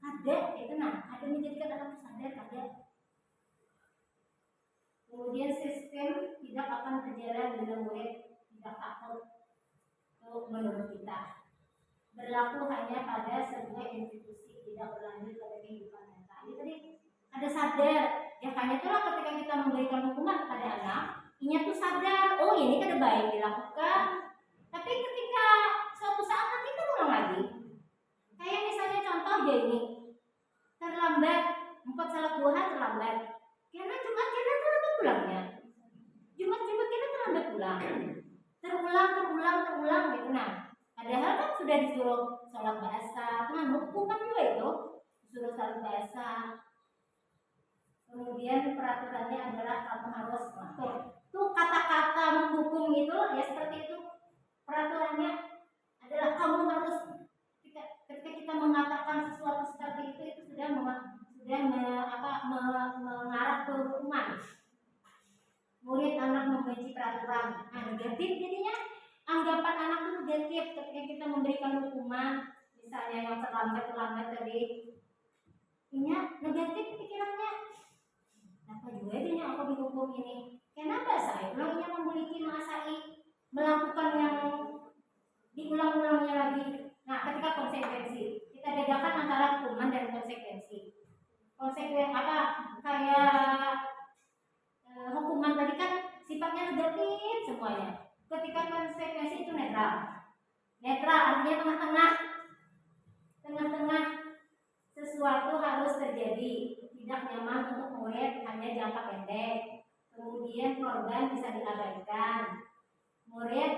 ada menjadikan anak tuh sadar, Kemudian sistem tidak akan berjalan bila murid tidak takut. Itu menurut kita berlaku hanya pada sebuah institusi, tidak berlanjut pada kehidupan nyata. Ini tadi ada sadar, ya hanya itulah ketika kita memberikan hukuman kepada anak, inya tuh sadar, oh ini kada baik dilakukan. Tapi ketika suatu saat nanti kita ulang lagi, kayak misalnya contoh aja ini, terlambat, 4 salat duha terlambat, karena Jumat kita terlambat pulangnya, Jumat kita terlambat pulang, terulang gitu. Nah, padahal kan sudah disuruh sholat bahasa, kan hukuman juga itu, disuruh sholat bahasa. Kemudian peraturannya adalah kamu harus tuh kata-kata menghukum itu ya seperti itu. Peraturannya adalah kamu harus, ketika kita mengatakan sesuatu seperti itu sudah mengarah ke hukuman. Murid anak membenci peraturan, nah negatif jadinya, anggapan anak itu negatif ketika kita memberikan hukuman, misalnya yang terlambat tadi, ini negatif pikirannya. Apa juga ini aku dihukum ini? Kenapa saya ulangnya memiliki masai melakukan yang diulang-ulangnya lagi? Nah, ketika konsekuensi, kita bedakan antara hukuman dan konsekuensi. Konsekuensi apa? Kayak hukuman tadi kan sifatnya negatif semuanya. Ketika konsekuensi itu netral artinya tengah-tengah, sesuatu harus terjadi, tidak nyaman untuk murid hanya jangka pendek, kemudian korban bisa diabaikan, murid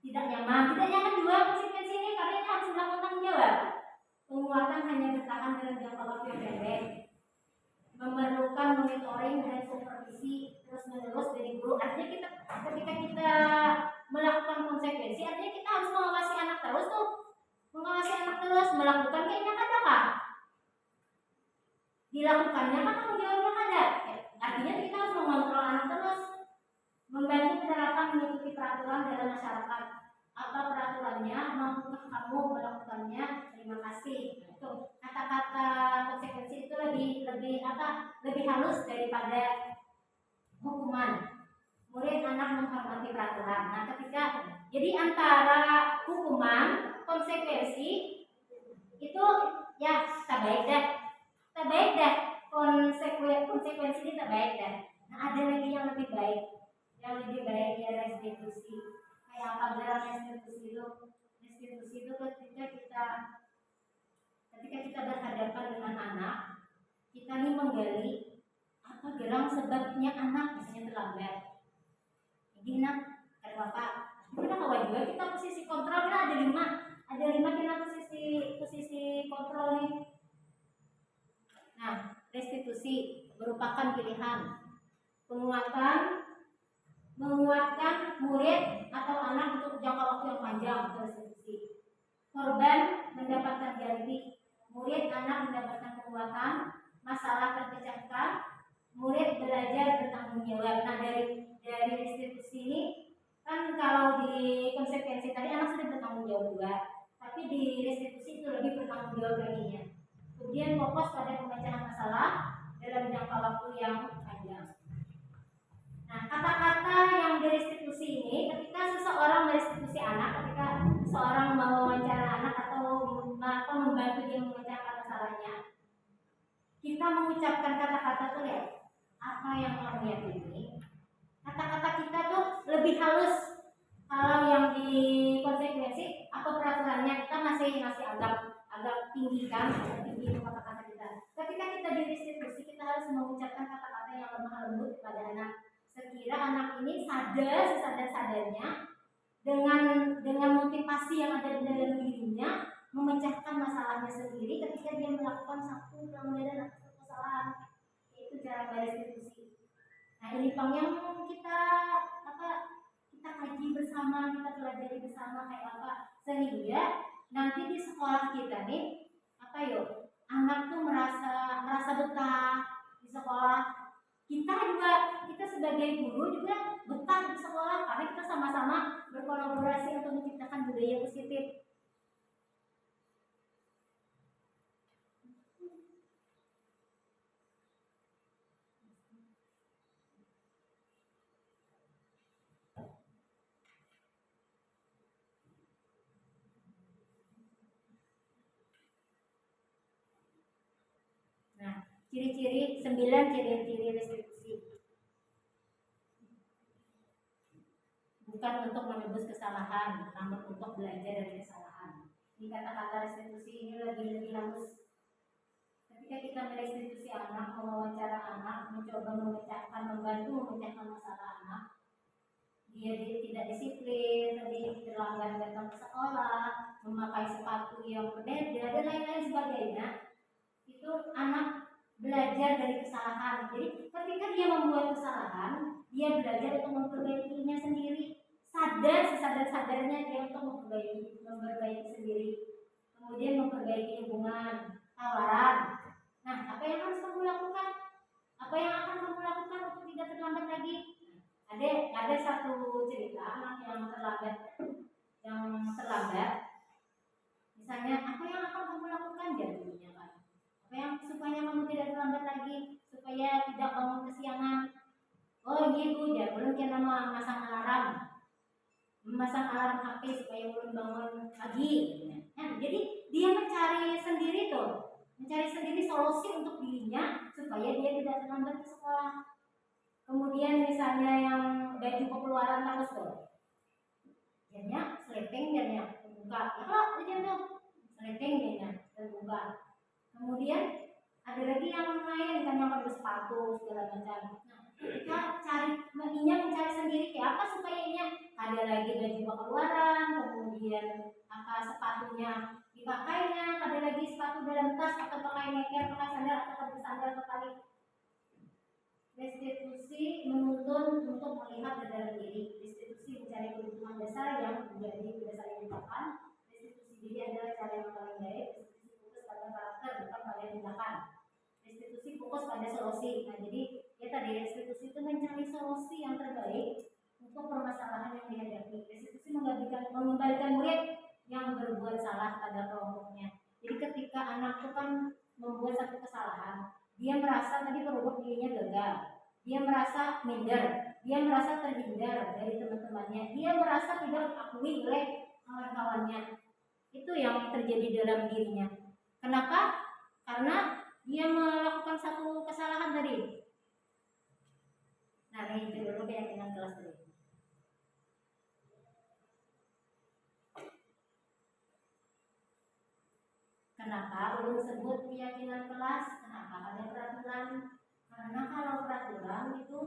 tidak nyaman juga konsekuensi ini karena ini harus melakukan tanggung jawab. Penguatan hanya bertahan dalam jangka waktu yang pendek, memerlukan monitoring dan supervisi terus menerus dari guru. Artinya ketika kita melakukan konsekuensi, artinya kita harus mengawasi anak terus melakukan kayaknya adakah dilakukannya kan tanggung jawabnya ada. Artinya kita harus mengontrol anak terus, membantu penerapan mengikuti peraturan dalam masyarakat. Apa peraturannya, mampukah kamu melakukannya, terima kasih. Itu kata-kata konsekuensi itu lebih halus daripada hukuman. Murid anak menghormati peraturan. Nah, jadi antara hukuman, konsekuensi itu ya tak baik dah. Konsekuensi ini tak baik dah. Nah, ada lagi yang lebih baik ya restitusi. Kayak apa gerak restitusi itu ketika kita berhadapan dengan anak, kita nih menggali apa gelang sebabnya anak misalnya terlambat. Jadi nak ada bapak, kita kawal juga kita posisi kontrol, kita ada lima kita posisi kontrol nih. Nah, restitusi merupakan pilihan menguatkan murid atau anak untuk jangka waktu yang panjang untuk restitusi. Korban mendapatkan ganti, murid anak mendapatkan penguatan, masalah terpecahkan, murid belajar bertanggung jawab. Nah, dari restitusi ini kan kalau di konsekuensi tadi anak sudah bertanggung jawab juga, tapi di restitusi itu lebih bertanggung jawab laginya. Kemudian fokus pada pemecahan masalah dalam jangka waktu yang panjang. Nah, kata-kata yang direstitusi ini ketika seseorang merestitusi anak, ketika seorang mewawancara anak atau membantu dia memecahkan masalahnya, kita mengucapkan kata-kata tuh ya, apa yang kamu yakini. Kata-kata kita tuh lebih halus. Kalau yang di konsekuensi atau peraturannya kita masih agak tinggi kan, tinggi kata-kata kita. Ketika kita direstitusi, kita harus mengucapkan kata-kata yang lemah lembut kepada anak. Sekira anak ini sadar-sadarnya dengan motivasi yang ada di dalam dirinya, memecahkan masalahnya sendiri ketika dia melakukan satu pelanggaran atau kesalahan, yaitu cara berestitusi. Nah, ini Pang yang kita kita kaji bersama, kita pelajari bersama kayak apa, sehingga nanti di sekolah kita nih anak tuh merasa betah di sekolah. Kita sebagai guru juga betah di sekolah karena kita sama-sama berkolaborasi untuk menciptakan budaya positif. Nah, 9 ciri-ciri restitusi. Bukan untuk menebus kesalahan, namun untuk belajar dari kesalahan. Ini kata-kata restitusi ini lebih halus. Ketika kita merestitusi anak, mewawancara anak, mencoba membantu memecahkan masalah anak, dia tidak disiplin, tadi terlambat datang ke sekolah, memakai sepatu yang berbeda, dan lain-lain sebagainya, itu anak belajar dari kesalahan. Jadi ketika dia membuat kesalahan, dia belajar untuk memperbaikinya sendiri, sesadar-sadarnya dia untuk memperbaiki sendiri, kemudian memperbaiki hubungan, tawaran. Nah, apa yang harus kamu lakukan? Apa yang akan kamu lakukan untuk tidak terlambat lagi? Ada satu cerita anak yang terlambat. Misalnya, apa yang akan kamu lakukan? Jadinya kan. Apa yang supaya kamu tidak terlambat lagi, supaya tidak bangun kesiangan? Oh gitu, ya belum kena memasang alarm HP supaya belum bangun pagi. Nah, jadi dia mencari sendiri solusi untuk dirinya supaya dia tidak terlambat ke sekolah. Kemudian misalnya yang baju keluaran terus tuh, jadinya sleeping jadinya terbuka, ya tuh sleeping jadinya terbuka. Kemudian ada lagi yang lain kan yang pakai sepatu segala macam. Nah, kita mencari sendiri kayak apa supaya ini ada lagi baju keluaran, kemudian sepatunya dipakainya, ada lagi sepatu dalam tas atau pakai neker, pakai sandal atau bersandal kembali. Restitusi menuntun untuk melihat ke dalam diri. Restitusi mencari kebutuhan dasar yang menjadi berdasarkan tindakan. Restitusi diri adalah cara yang paling baik. Restitusi fokus pada karakter bukan pada tindakan. Restitusi fokus pada solusi. Nah, jadi tadi restitusi itu mencari solusi yang terbaik untuk permasalahan yang dihadapi. Restitusi mengembalikan murid yang berbuat salah pada kelompoknya. Jadi ketika anak itu kan membuat satu kesalahan, dia merasa tadi produk dirinya gagal, dia merasa minder, dia merasa terhindar dari teman-temannya, dia merasa tidak diakui oleh kawan-kawannya. Itu yang terjadi dalam dirinya. Kenapa? Karena dia melakukan satu kesalahan tadi. Nah, ini dulu keyakinan kelas dulu. Kenapa ulun sebut keyakinan kelas? Kenapa ada peraturan? Karena kalau peraturan itu,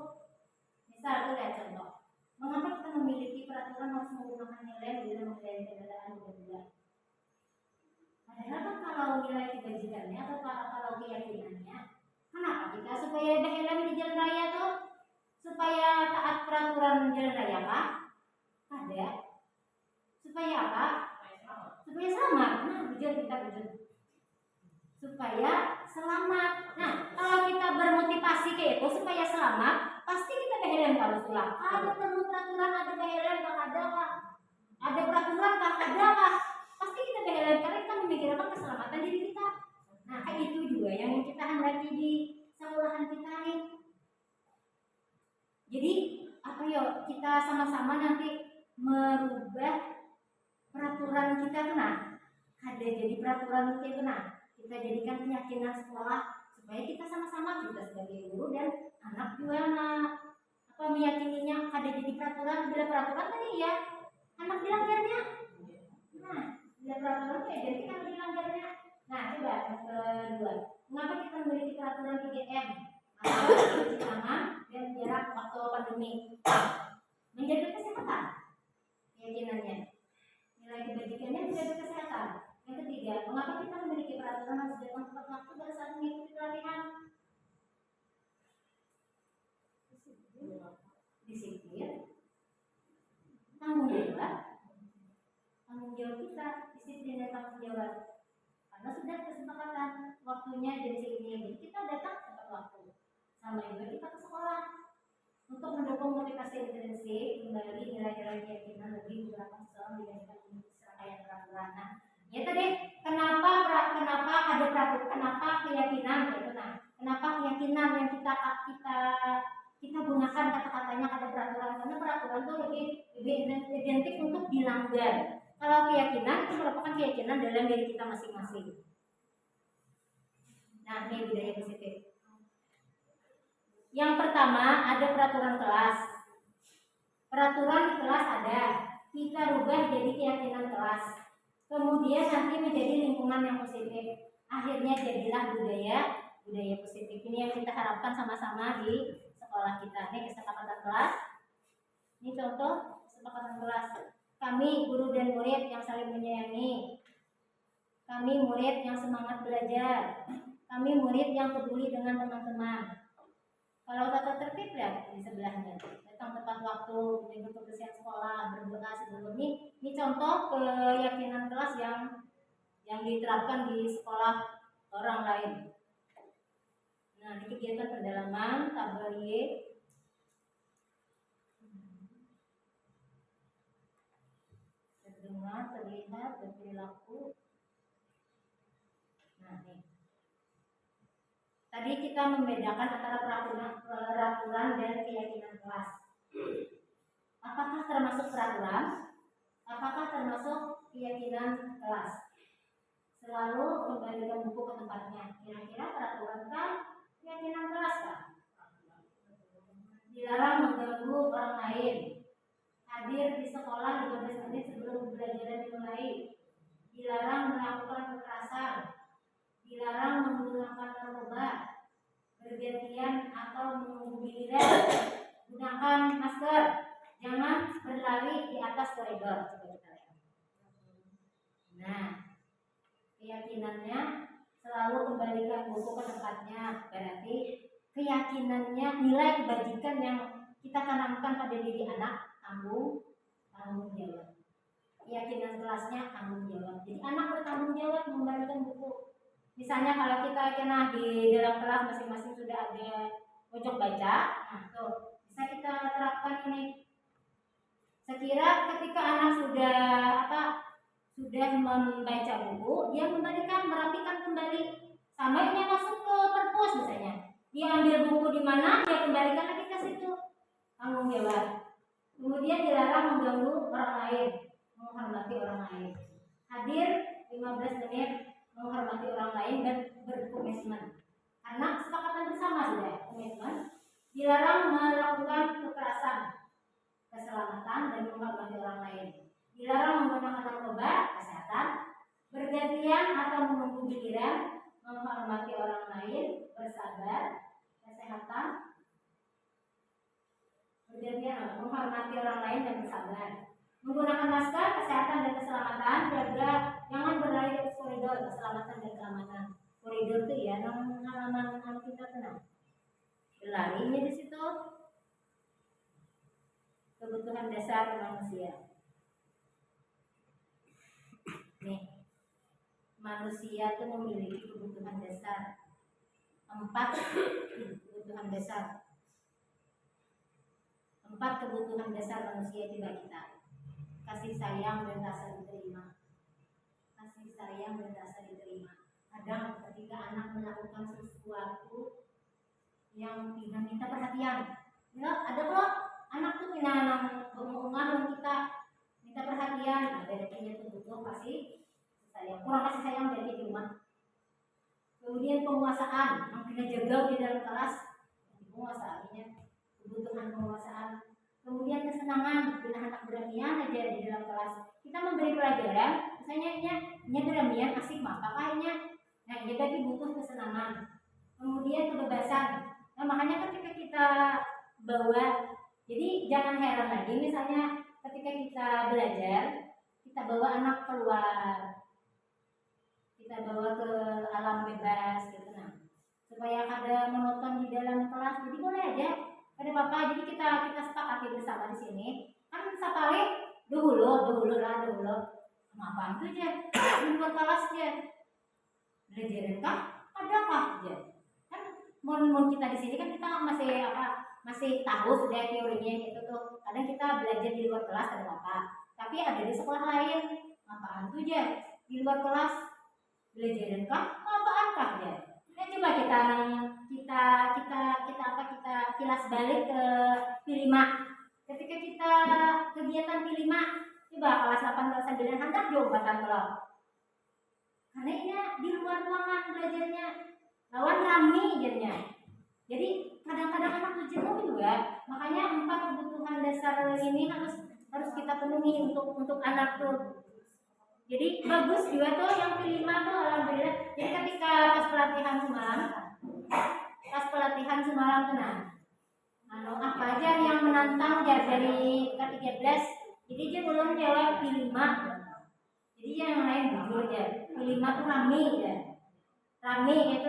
misal lihat contoh, mengapa kita memiliki peraturan harus menggunakan nilai dalam menilai keberadaan bulan-bulan? Padahal kan kalau nilai kebajikannya atau kalau keyakinannya, kenapa kita supaya ada helm di jalan raya tuh? Supaya taat peraturan jalan raya Pak? Ada. Supaya apa? Supaya selamat. Nah, kita wujud. Supaya selamat. Nah, kalau kita bermotivasi kayak itu supaya selamat, pasti kita helm kalau sulah. Ada perlu peraturan, ada helm tak ada Pak. Ada peraturan tak ada Pak. Pasti kita helm karena kita memikirkan keselamatan diri kita. Nah, kayak itu juga yang kita hendaki di sekolahan kita nih. Jadi kita sama-sama nanti merubah peraturan kita ada jadi peraturan kita kita jadikan keyakinan sekolah supaya kita sama-sama juga sebagai guru dan anak juga meyakininya ada jadi peraturan. Bila peraturan tadi ya anak dilanggarnya. Nah, bila peraturan jadi kita dilanggarnya. Nah, coba yang kedua, mengapa kita memiliki peraturan 3M? Cuci tangan dan jarak waktu pandemi. Menjaga kesehatan keyakinannya, nilai kebajikannya menjaga kesehatan. Yang ketiga waktu pada saat mengikuti pelatihan. Disiplin, tanggung jawab kita, disiplin dan tanggung jawab. Karena sudah kesepakatan waktunya jam segini, jadi kita datang tepat waktu. Sama juga kita ke sekolah untuk mendukung motivasi intrinsik, kembali nilai-nilai keyakinan lebih beberapa seseorang dibandingkan untuk serangkaian peraturan. Nah, ya tadi kenapa ada peraturan, kenapa keyakinan gitu. Nah, kenapa keyakinan yang kita gunakan kata-katanya ada peraturan, karena peraturan itu lebih identik untuk dilanggar. Kalau keyakinan itu merupakan keyakinan dalam diri kita masing-masing. Nah, ini budaya positif. Yang pertama ada peraturan kelas. Peraturan di kelas ada, kita rubah jadi keyakinan kelas. Kemudian nanti menjadi lingkungan yang positif. Akhirnya jadilah budaya positif. Ini yang kita harapkan sama-sama di sekolah kita. Ini kesepakatan kelas. Ini contoh kesepakatan kelas. Kami guru dan murid yang saling menyayangi. Kami murid yang semangat belajar. Kami murid yang peduli dengan teman-teman. Kalau tata tertib ya di sebelahnya. Datang tepat waktu, menjaga kebersihan sekolah, berdoa sebelum ini contoh keyakinan kelas yang diterapkan di sekolah orang lain. Nah, di kegiatan pendalaman tabel Y terdengar, terlihat, berperilaku. Nah, nih. Tadi kita membedakan antara peraturan dan keyakinan kelas. Apakah termasuk peraturan? Apakah termasuk keyakinan kelas? Selalu kembalikan buku ke tempatnya. Kira-kira peraturan kan keyakinan kelas kan? Dilarang mengganggu orang lain. Hadir di sekolah 15 menit sebelum pembelajaran dimulai. Dilarang melakukan kekerasan. Dilarang menggunakan narkoba, bergantian atau menunggu giliran. Gunakan masker. Jangan berlari di atas koridor. Coba kita lihat. Nah, keyakinannya selalu kembalikan buku ke tempatnya. Berarti keyakinannya, nilai kebajikan yang kita tanamkan pada diri anak, tanggung jawab. Keyakinan kelasnya tanggung jawab. Jadi anak bertanggung jawab mengembalikan buku. Misalnya kalau kita kena di dalam kelas masing-masing sudah ada pojok baca, nah tuh bisa kita terapkan ini. Sekira ketika anak sudah membaca buku, dia merapikan kembali. Sama ini masuk ke perpus misalnya. Dia ambil buku di mana, dia kembalikan lagi ke situ. Tanggung jawab. Kemudian dilarang mengganggu orang lain, menghormati orang lain. Hadir 15 menit, menghormati orang lain dan berkomitmen. Karena kesepakatan bersama sudah komitmen. Dilarang melakukan kekerasan, keselamatan dan menghormati orang lain. Dilarang menggunakan narkoba, kesehatan, bergantian atau menunggu giliran, menghormati orang lain, bersabar, kesehatan, bergantian menghormati orang lain dan bersabar. Menggunakan masker, kesehatan dan keselamatan, jaga jangan berlari di koridor, keselamatan dan keamanan. Koridor itu ya, halaman kita tenang. Berlarinya di situ. Kebutuhan dasar manusia. Nih, manusia itu memiliki kebutuhan dasar 4 kebutuhan dasar. 4 kebutuhan dasar manusia tiba kita. Kasih sayang dan rasa diterima. Kasih sayang dan rasa diterima. Kadang ketika anak melakukan sesuatu yang tidak minta perhatian, ya, ada kok anak tuh bunga kita minta perhatian, nah berarti itu butuh kasih sayang. Kurang kasih sayang dari di rumah. Kemudian penguasaan, yang kita jaga di dalam kelas, penguasaannya, kebutuhan penguasaan. Kemudian kesenangan, bila anak beramian aja di dalam kelas. Kita memberi pelajaran, misalnya ini beramian asik maka kayaknya, nah ini berarti butuh kesenangan. Kemudian kebebasan. Nah makanya ketika kita bawa, jadi jangan heran lagi misalnya ketika kita belajar, kita bawa anak keluar kita bawa ke alam bebas gitu. Nah, supaya kada monoton di dalam kelas, jadi boleh aja ada apa, jadi kita sepakati bersama di sini kan sekali dulu apa itu aja di luar kelas aja belajar kah adakah aja kan mau kita di sini kan kita masih tahu sudah teorinya gitu tuh, kadang kita belajar di luar kelas ada apa, tapi ada di sekolah lain apaan tuh aja di luar kelas belajar kah apaan kah aja. Nah, coba kita kilas balik ke P5. Ketika kita kegiatan P5, coba kelas 8 kelas 9 hendak jobatan kalau. Karena ini di luar ruangan belajarnya, lawan rame jadinya. Jadi kadang-kadang anak tuh jenuh juga. Makanya 4 kebutuhan dasar ini harus kita penuhi untuk anak tuh. Jadi bagus juga tuh yang P5 tuh alhamdulillah. Jadi ketika pas pelatihan semalam tuh apa aja yang menantang dari K13. Jadi dia belum jawab P5. Jadi yang lain jujur aja. P5 tuh rame ya. Rame itu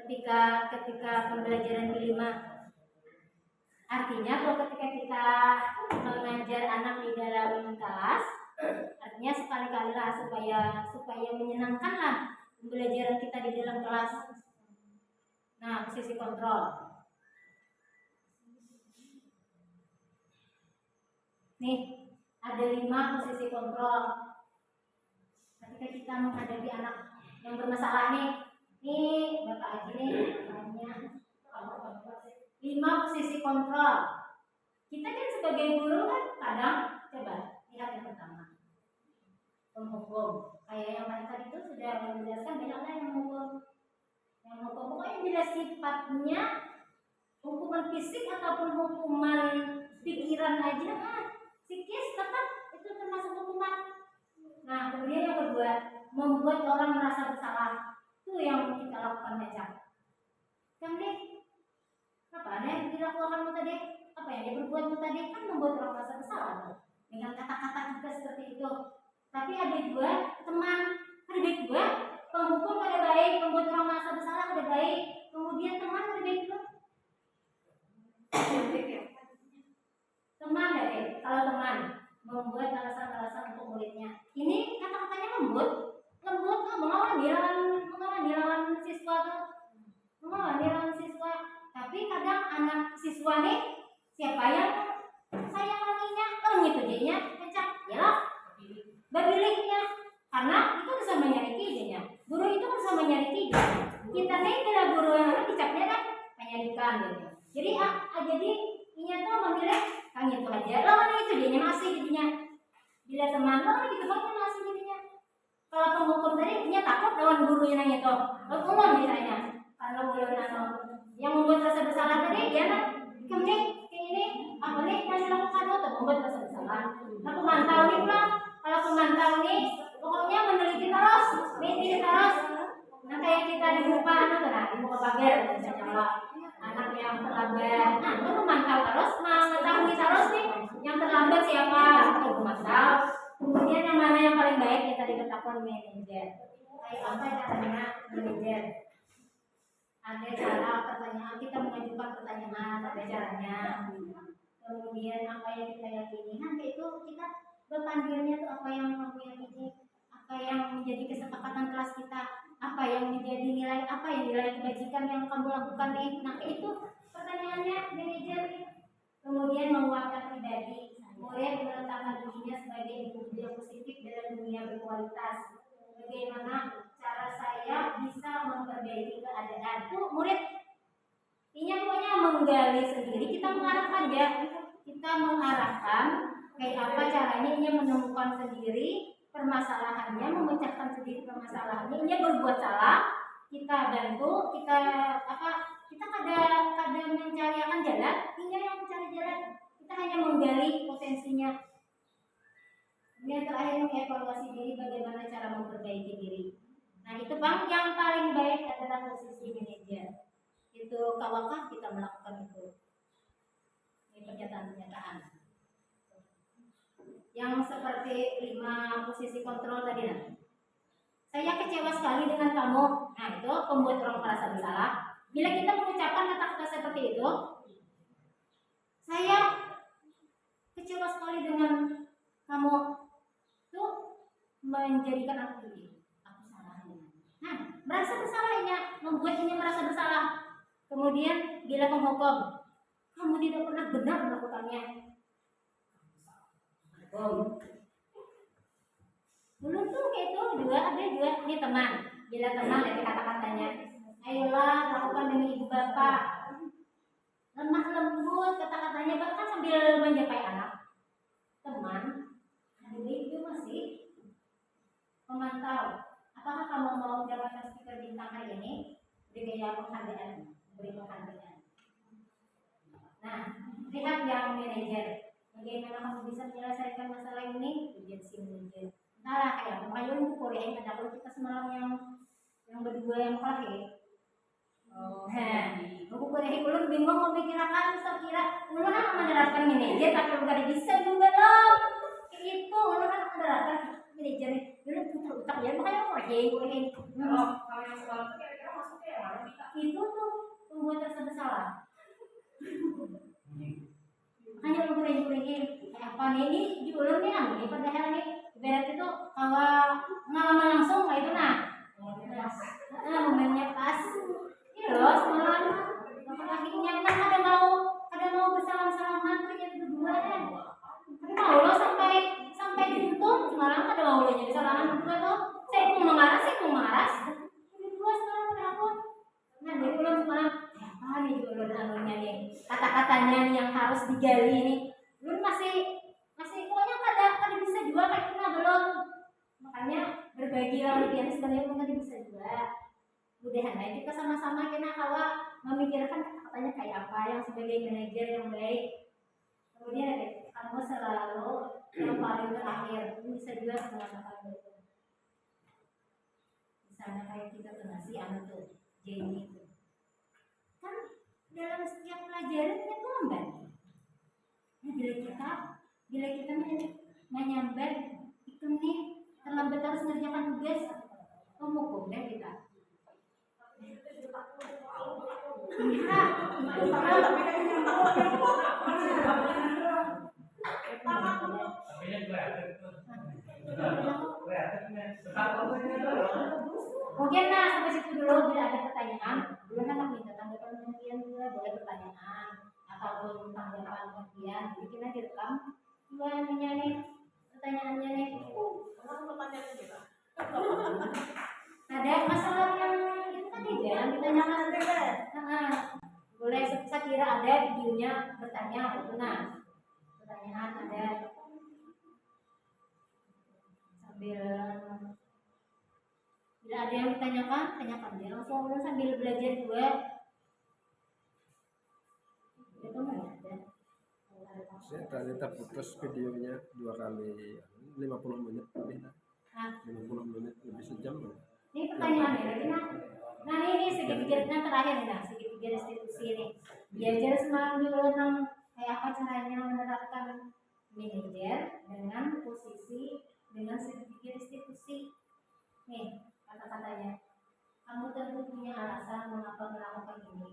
ketika pembelajaran P5. Artinya kalau ketika kita mengajar anak di dalam kelas, artinya sekali-kali lah supaya menyenangkan lah pembelajaran kita di dalam kelas. Nah, posisi kontrol. Nih, ada 5 posisi kontrol. Ketika kita menghadapi anak yang bermasalah nih Bapak Haji nih, namanya 5 posisi kontrol. Kita kan sebagai guru kan kadang coba lihat yang pertama. Penghukum. Kayak yang tadi itu sudah menjelaskan bedanya yang menghukum. Yang menghukum pokoknya jelas sifatnya hukuman fisik ataupun hukuman pikiran aja psikis tetap itu termasuk hukuman. Nah, kemudian yang kedua, membuat orang merasa bersalah. Itu yang kita lakukan baca. Kemudian apa ada yang dilakukanmu tadi? Apa yang dia berbuatmu tadi kan membuat orang merasa bersalah dengan kata-kata juga seperti itu. Tapi ada juga teman, ada juga penghukum ada baik, membuat orang merasa bersalah ada baik. Kemudian teman ada baik juga. Teman deh, kalau teman membuat alasan-alasan untuk muridnya. Ini kata-katanya lembut mengawani siswa tuh, mengawani siswa. Tapi kadang anak siswa nih siapa yang sayang wanginya, gitu jadinya pencak, yalah, berpilihnya. Karena itu bersama nyari kijanya. Guru itu bersama nyari kijanya. Kita nih adalah guru yang dicapnya kan penyarikan gitu. Jadi jadi inya tuh memilih kan itu aja. Lawan itu dia masih jadinya. Bila teman lawan gitu banget masih jadinya. Kalau penghukum tadi inya takut lawan gurunya nanya tuh. Hukuman misalnya. Karena guru yang membuat rasa bersalah tadi dia kan kemudian ini apa nih yang dilakukan untuk membuat rasa bersalah. Nah, pemantau nih lah. Kalau pemantau nih pokoknya meneliti terus. Nah, kayak kita di muka di muka pagar misalnya anak yang terlambat. Nah, itu memantau terus, mengetahui terus nih yang terlambat siapa, itu memantau. Kemudian yang mana yang paling baik kita ditetapkan manajer. Kayak apa caranya manajer? Ada cara pertanyaan, kita mengajukan pertanyaan, ada caranya. Kemudian apa yang kita yakini, nanti itu kita berpandirnya tuh apa yang kamu yakini, apa yang menjadi kesepakatan kelas kita, apa yang menjadi nilai, apa yang nilai kebajikan yang kamu lakukan nih. Nah itu pertanyaannya manajer. Kemudian menguatkan pribadi, murid meletakkan dirinya sebagai individu yang positif dalam dunia berkualitas. Bagaimana cara saya bisa memperbaiki keadaan? Tuh murid, ini pokoknya menggali sendiri. Kita mengarahkan ya, kita mengarahkan kayak apa caranya ia menemukan sendiri permasalahannya, memecahkan sendiri permasalahannya. Ia berbuat salah, kita bantu, kita kadang mencarikan jalan, ia yang mencari jalan. Kita hanya menggali potensinya. Kemudian terakhir mengevaluasi diri, bagaimana cara memperbaiki diri. Nah itu bang, yang paling baik adalah posisi manajer. Itu kawakah kita melakukan itu. Ini pernyataan-pernyataan. Yang seperti 5 posisi kontrol tadi Saya kecewa sekali dengan kamu. Nah, itu membuat orang merasa bersalah. Bila kita mengucapkan kata-kata seperti itu, saya kecewa sekali dengan kamu, itu menjadikan aku ini, aku salah. Nah, merasa bersalahnya membuatnya merasa bersalah. Kemudian bila menghukum, kamu tidak pernah benar melakukannya. Belum tuh kayak itu ada dua ini teman. Bila teman lihat kata-katanya, ayolah lakukan demi ibu bapak. Lemah lembut kata-katanya, bahkan sambil menjapai anak. Teman, itu masih memantau. Apakah kamu mau mendapatkan stiker bintang hari ini? Beri gaya penghargaan, beri penghargaan. Nah, lihat yang manajer. Bagaimana kamu bisa menyelesaikan masalah ini? Urgensi manajer. Nah, kayak makanya lu Korea ada kalau kita semalam yang berdua yang kafe. Nah, buku Korea belum bingung memikirkan, saya kira ulun kan menerapkan manajer tapi bukan bisa juga loh. Itu ulun kan menerapkan manajer dulu putar utak ya makanya Korea. Kalau yang soal itu kira-kira masuknya yang mana kita? Itu tuh membuat rasa bersalah. Makanya lu kuring-kuringin kayak apa nih ini di ulun nih ini padahal nih ibarat itu kalau pengalaman langsung lah itu momennya pas ini loh semalam laki-lakinya ada mau bersalam-salaman ternyata berdua kan ada mau loh sampai diuntung semalam ada mau lo jadi salaman berdua tuh saya mau mengaras berdua semalam ada apa nah dari ulun semalam apa nih ulun anunya nih kata-katanya nih yang harus digali nih ulun masih pokoknya kada bisa juga kayak kita belum makanya berbagi lah lebih sebenarnya mungkin bisa juga mudahan nah kita sama-sama kena kawa memikirkan kata-katanya kayak apa yang sebagai manajer yang baik kemudian kamu selalu yang paling terakhir bisa juga mengatakan itu misalnya kayak kita tuh nasi anak tuh Jenny itu kan dalam setiap pelajaran itu lambat nah, bila kita menyambat itu nih terlambat harus mengerjakan tugas pemukul deh kita mungkin nah sampai situ dulu bila ada pertanyaan dulu kan minta tanggapan kemudian juga boleh pertanyaan ataupun tanggapan kemudian jadi kita direkam dua nih pertanyaannya nih ada masalah yang itu tadi ya ditanyakan boleh saya kira ada videonya bertanya nah pertanyaan ada sambil bila ada yang tanyakan dia langsung sambil belajar juga itu ada saya ternyata putus videonya 2 kali 50 menit lebih 50 menit lebih sejam ini pertanyaannya lagi nah ini segitiga terakhir nah segitiga restitusi ini belajar semalam dulu tentang kayak apa caranya menerapkan manajer dengan posisi dengan segitiga restitusi nih kata-katanya kamu tentu punya alasan mengapa melakukan ini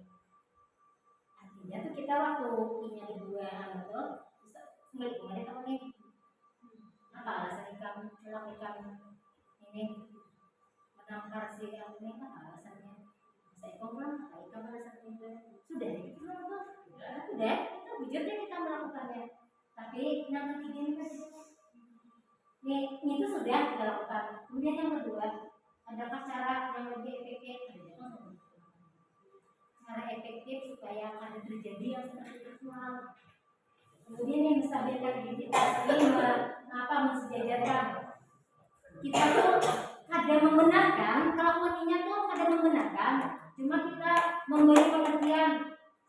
artinya tuh kita waktu punya kedua itu bisa kembali kamu nih apa alasan kamu melakukan ini menangkar si kamu ini apa alasannya saya pulang kamu alasannya sudah itu itu bujurnya kita melakukannya tapi yang ketiga ini kan itu sudah kita lakukan kemudian yang kedua adakah cara yang lebih efektif cara efektif supaya ada terjadi yang seperti itu kemudian yang menstabilkan identitas ini mensejajarkan kita tuh ada membenarkan kelakuannya tuh ada membenarkan cuma kita memberi pengertian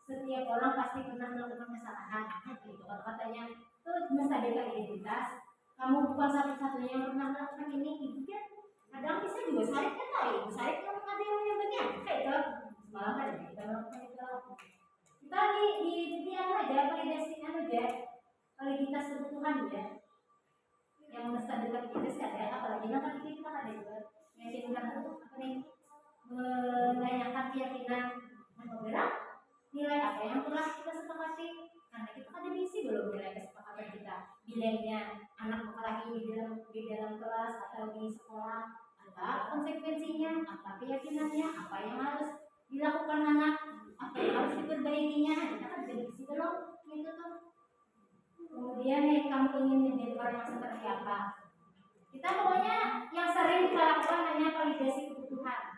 setiap orang pasti pernah melakukan kesalahan gitu katanya itu menstabilkan identitas kamu bukan satu-satunya yang pernah melakukan ini gitu kan kadang bisa juga Sarip kan tahu Ibu Sarip kan ada yang menyebutnya kayak itu semalam ada kita melakukan itu kita di aja validasikan aja validitas kebutuhan ya yang menstabilkan identitas ada apalagi nanti kita ada juga yang kita kerugiannya anak berkelahi di dalam kelas atau di sekolah, apa konsekuensinya, apa keyakinannya, apa yang harus dilakukan anak, apa yang harus diperbaikinya, kita kan jadi isi belum gitu tuh. Kemudian nih, kamu ingin menjadi orang yang seperti apa? Kita pokoknya yang sering kita lakukan hanya validasi kebutuhan.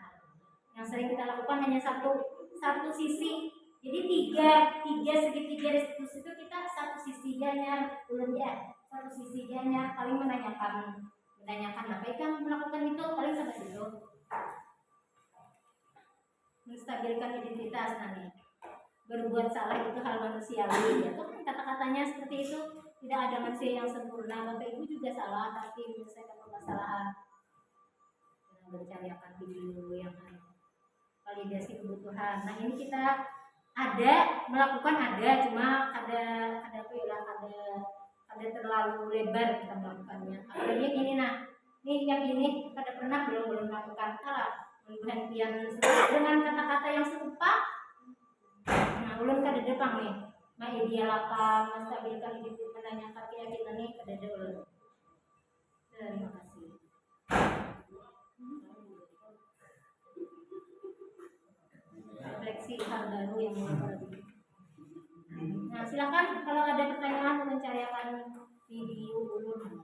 Yang sering kita lakukan hanya satu sisi. Jadi tiga segitiga restitusi itu kita satu sisi ganya, belum ya, satu sisi ganya, paling menanyakan apa yang melakukan itu, paling sampai itu menstabilkan identitas nanti. Berbuat salah itu hal manusiawi, ya tuh kan kata-katanya seperti itu. Tidak ada manusia yang sempurna. Bapak Ibu juga salah pasti menyelesaikan permasalahan dengan mencariakan video yang validasi kebutuhan. Nah ini kita melakukan cuma ada terlalu lebar kita melakukannya. Apalagi ini yang ini pada pernah belum melakukan penghentian dengan kata-kata yang serupa. Nah ulun kada depan nih, idealkan, menstabilkan hidup, menanyakan keyakinan nih kada ada ulun. Terima kasih. Refleksi hal baru yang baru. Nah silakan kalau ada pertanyaan mencarikan video ulun.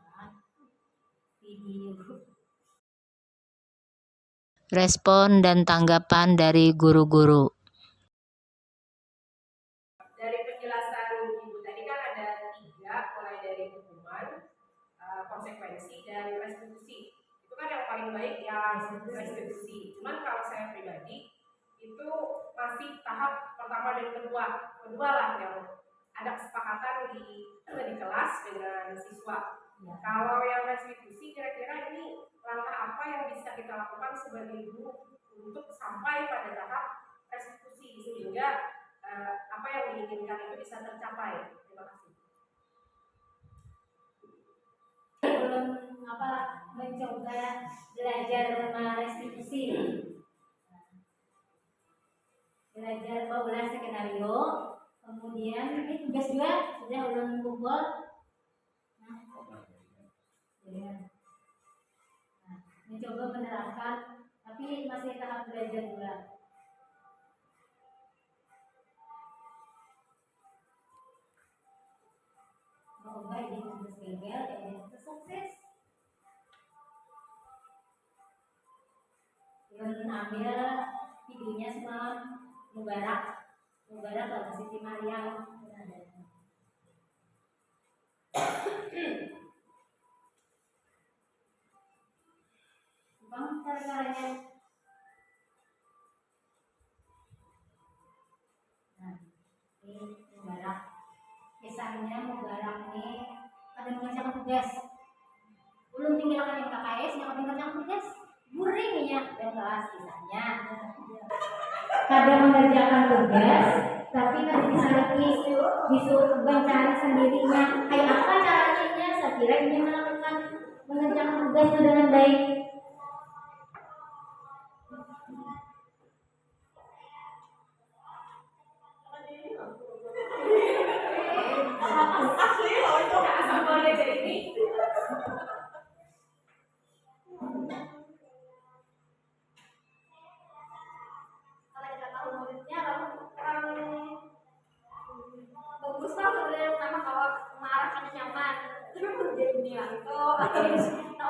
Respon dan tanggapan dari guru-guru. Dari penjelasan Ibu tadi kan ada 3, mulai dari hukuman, konsekuensi, dan restitusi. Itu kan yang paling baik ya restitusi. Cuman kalau saya pribadi itu masih tahap pertama dan kedua lah yang ada kesepakatan di kelas dengan siswa. Kalau yang restitusi kira-kira ini langkah apa yang bisa kita lakukan sebagai guru untuk sampai pada tahap restitusi sehingga apa yang diinginkan itu bisa tercapai. Terima kasih. Belum mencoba belajar restitusi, belajar pembuatan skenario, kemudian ini tugas juga sudah ulun kumpul. Mencoba menerapkan, tapi masih tahap belajar juga. Semoga ini tugas gagal, ini sukses. Ulun ambil videonya semalam Mubarak atau Siti Maryam. Bang, cara-caranya. Nah, ini Mubarak. Misalnya Mubarak ini ada mengerjakan tugas. Belum tinggalkan MKKS, yang mengerjakan tugas. Buring ya, dan kelas kisahnya. Kadang mengerjakan tugas, tapi kan bisa disuruh mencari sendirinya. Kayak apa caranya? Saya kira ini mengerjakan tugas dengan baik.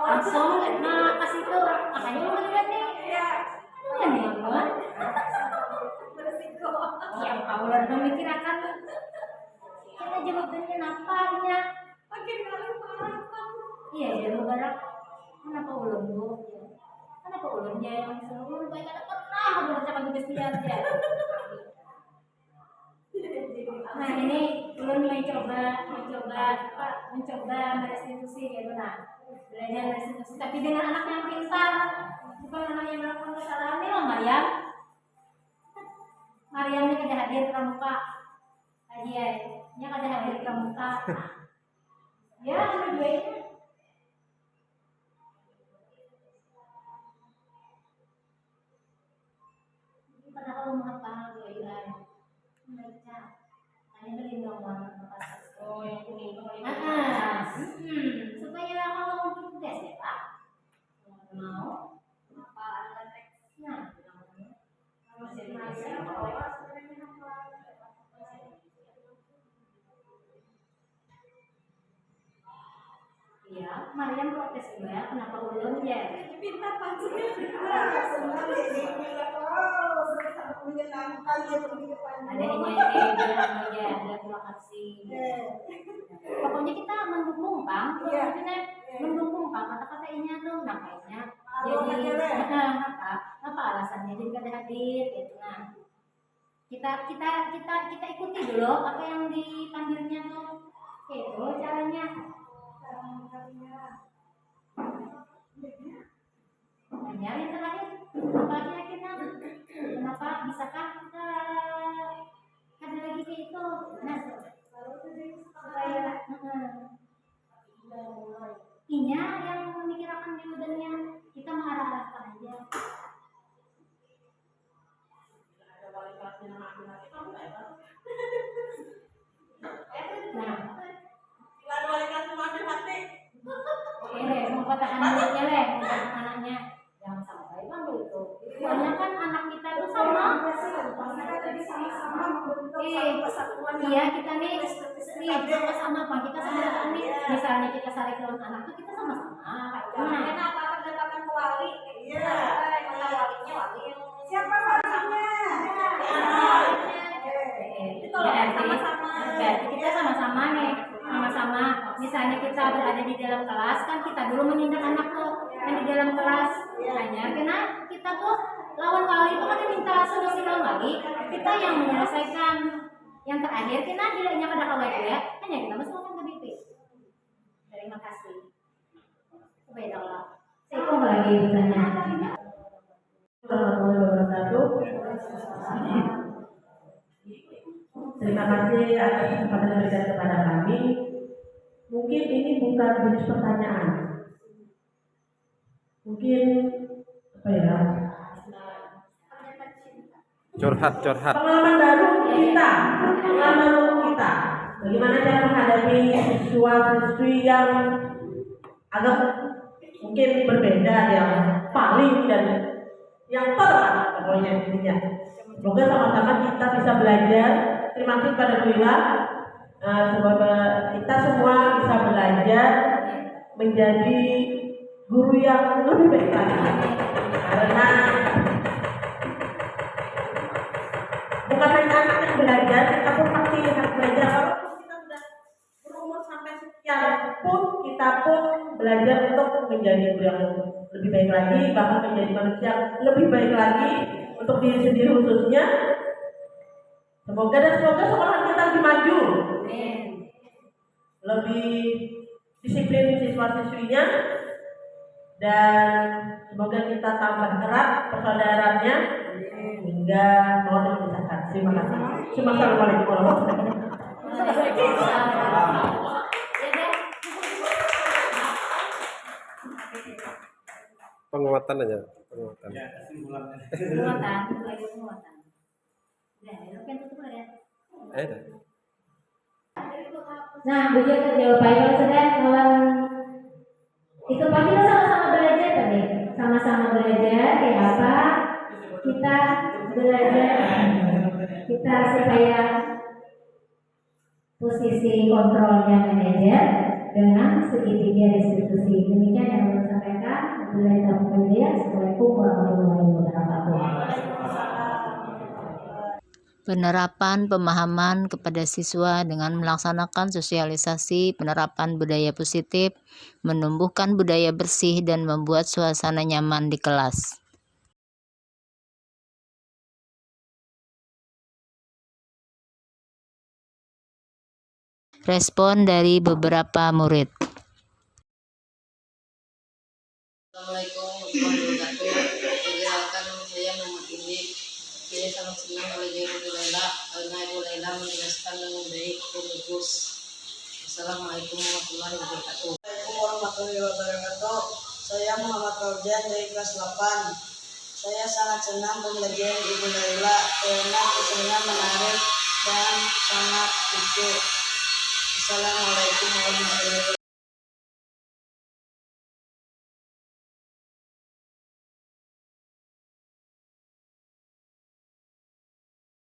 Langsung kasih tuh makanya lu lihat nih ya ini apa beresiko ya Allah memikirkan kita jawabannya napanya makin malu parah iya ya Mubarak kenapa ulun bu kenapa ulunnya yang selalu baik ada pernah mengerjakan tugas dia aja. Nah ini ulun mencoba merestitusi gitu nah belajar restitusi tapi dengan anak yang pintar bukan anak yang melakukan kesalahan. Ini loh Maryam ini kada hadir pramuka aja nya kada hadir pramuka ya dua-duanya ini pada kalau menghafal dua-duanya membaca hanya berlindung banget. Oh yang kuning mau apa ada teksnya? Iya, Mariam protes juga, kenapa belum ya? Pintar panjangnya. Menyenangkan dia pergi ke panjang. Ada yang nyanyi, bilang aja, terima kasih. Pokoknya kita mendukung Bang, mendukung Bang, kata-kata ini tuh nampaknya. Jadi apa alasannya jadi kada hadir gitu. Nah, kita ikuti dulu apa yang dipanggilnya tuh. Itu caranya. Hanya yang terakhir, apa kira-kira kenapa bisakah kita ada lagi kayak itu? Nah, supaya inya yang memikirkan di udahnya kita mengarah-arahkan aja. Mau katakan mulutnya le, anaknya jangan sampai kan begitu. Soalnya kan anak kita itu sama. Iya kita nih sama-sama Pak, kita sama-sama nih. Misalnya kita saling lawan anak itu kita sama-sama. Nah, kenapa pendekatan ke wali? Iya. Walinya wali yang siapa walinya? Sama-sama. Berarti kita sama-sama nih. Sama-sama. Misalnya kita berada di dalam kelas kan kita dulu menindak anak tuh yang di dalam kelas. Hanya karena kita tuh lawan wali itu kan minta solusi lawan wali, kita yang menyelesaikan. Yang terakhir kita bilangnya pada kawat ya, hanya kita masukkan ke BP. Terima kasih. Supaya Allah. Saya kok lagi bertanya. Warahmatullahi wabarakatuh. Terima kasih atas kesempatan yang diberikan kepada kami. Mungkin ini bukan jenis pertanyaan. Mungkin apa ya? Curhat. Pengalaman baru kita. Bagaimana cara menghadapi siswa-siswi yang agak mungkin berbeda, yang paling dan yang terang pokoknya intinya. Semoga sama-sama kita bisa belajar. Terima kasih pada Lila. Semoga kita semua bisa belajar menjadi guru yang lebih baik lagi. Karena bukan hanya anak yang belajar, kita pun pasti harus belajar. Kalau kita sudah berumur sampai sekian pun, kita pun belajar untuk menjadi guru yang lebih baik lagi, bahkan menjadi manusia lebih baik lagi untuk diri sendiri khususnya. Semoga sekolah kita lebih maju, lebih disiplin siswa-siswinya, dan semoga kita tambah erat persaudaraannya hingga mau memisahkan. Terima kasih. Assalamualaikum warahmatullahi wabarakatuh. Penguatan aja. Penguatan. Nah, begitu jawabannya sudah kawan. Itu pasti kita sama-sama belajar tadi. Sama-sama belajar kayak apa? Kita belajar kita supaya posisi kontrolnya manajer dengan segitiga restitusi. Demikian yang saya sampaikan. Assalamualaikum warahmatullahi wabarakatuh. Penerapan pemahaman kepada siswa dengan melaksanakan sosialisasi penerapan budaya positif, menumbuhkan budaya bersih dan membuat suasana nyaman di kelas. Respon dari beberapa murid. Assalamualaikum warahmatullahi wabarakatuh. Perkenalkan saya Muhammad Indi. Saya sangat senang belajar Ibu Laila karena Ibu Laila menjelaskan dengan baik dan bagus. Assalamualaikum warahmatullahi wabarakatuh. Assalamualaikum warahmatullahi wabarakatuh. Saya Muhammad Raujan dari kelas 8. Saya sangat senang belajar Ibu Laila karena kisahnya menarik dan sangat lucu. Assalamualaikum warahmatullahi wabarakatuh.